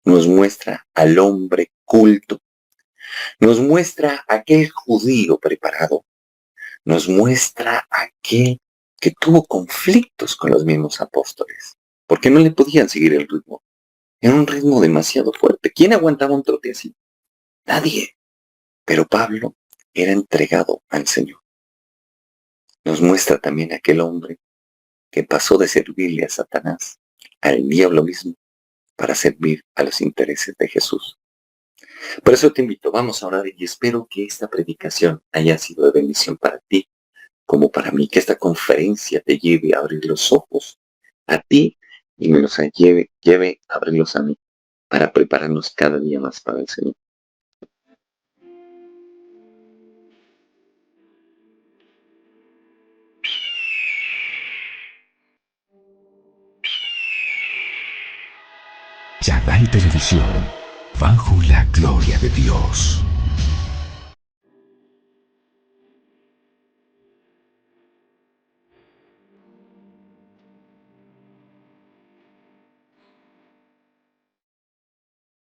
nos muestra al hombre culto, nos muestra a aquel judío preparado, nos muestra a aquel que tuvo conflictos con los mismos apóstoles, porque no le podían seguir el ritmo. Era un ritmo demasiado fuerte. ¿Quién aguantaba un trote así? Nadie. Pero Pablo era entregado al Señor. Nos muestra también a aquel hombre que pasó de servirle a Satanás, al diablo mismo, para servir a los intereses de Jesús. Por eso te invito, vamos a orar y espero que esta predicación haya sido de bendición para ti, como para mí, que esta conferencia te lleve a abrir los ojos a ti y me los lleve a abrirlos a mí, para prepararnos cada día más para el Señor. Shaddai Televisión, bajo la gloria de Dios.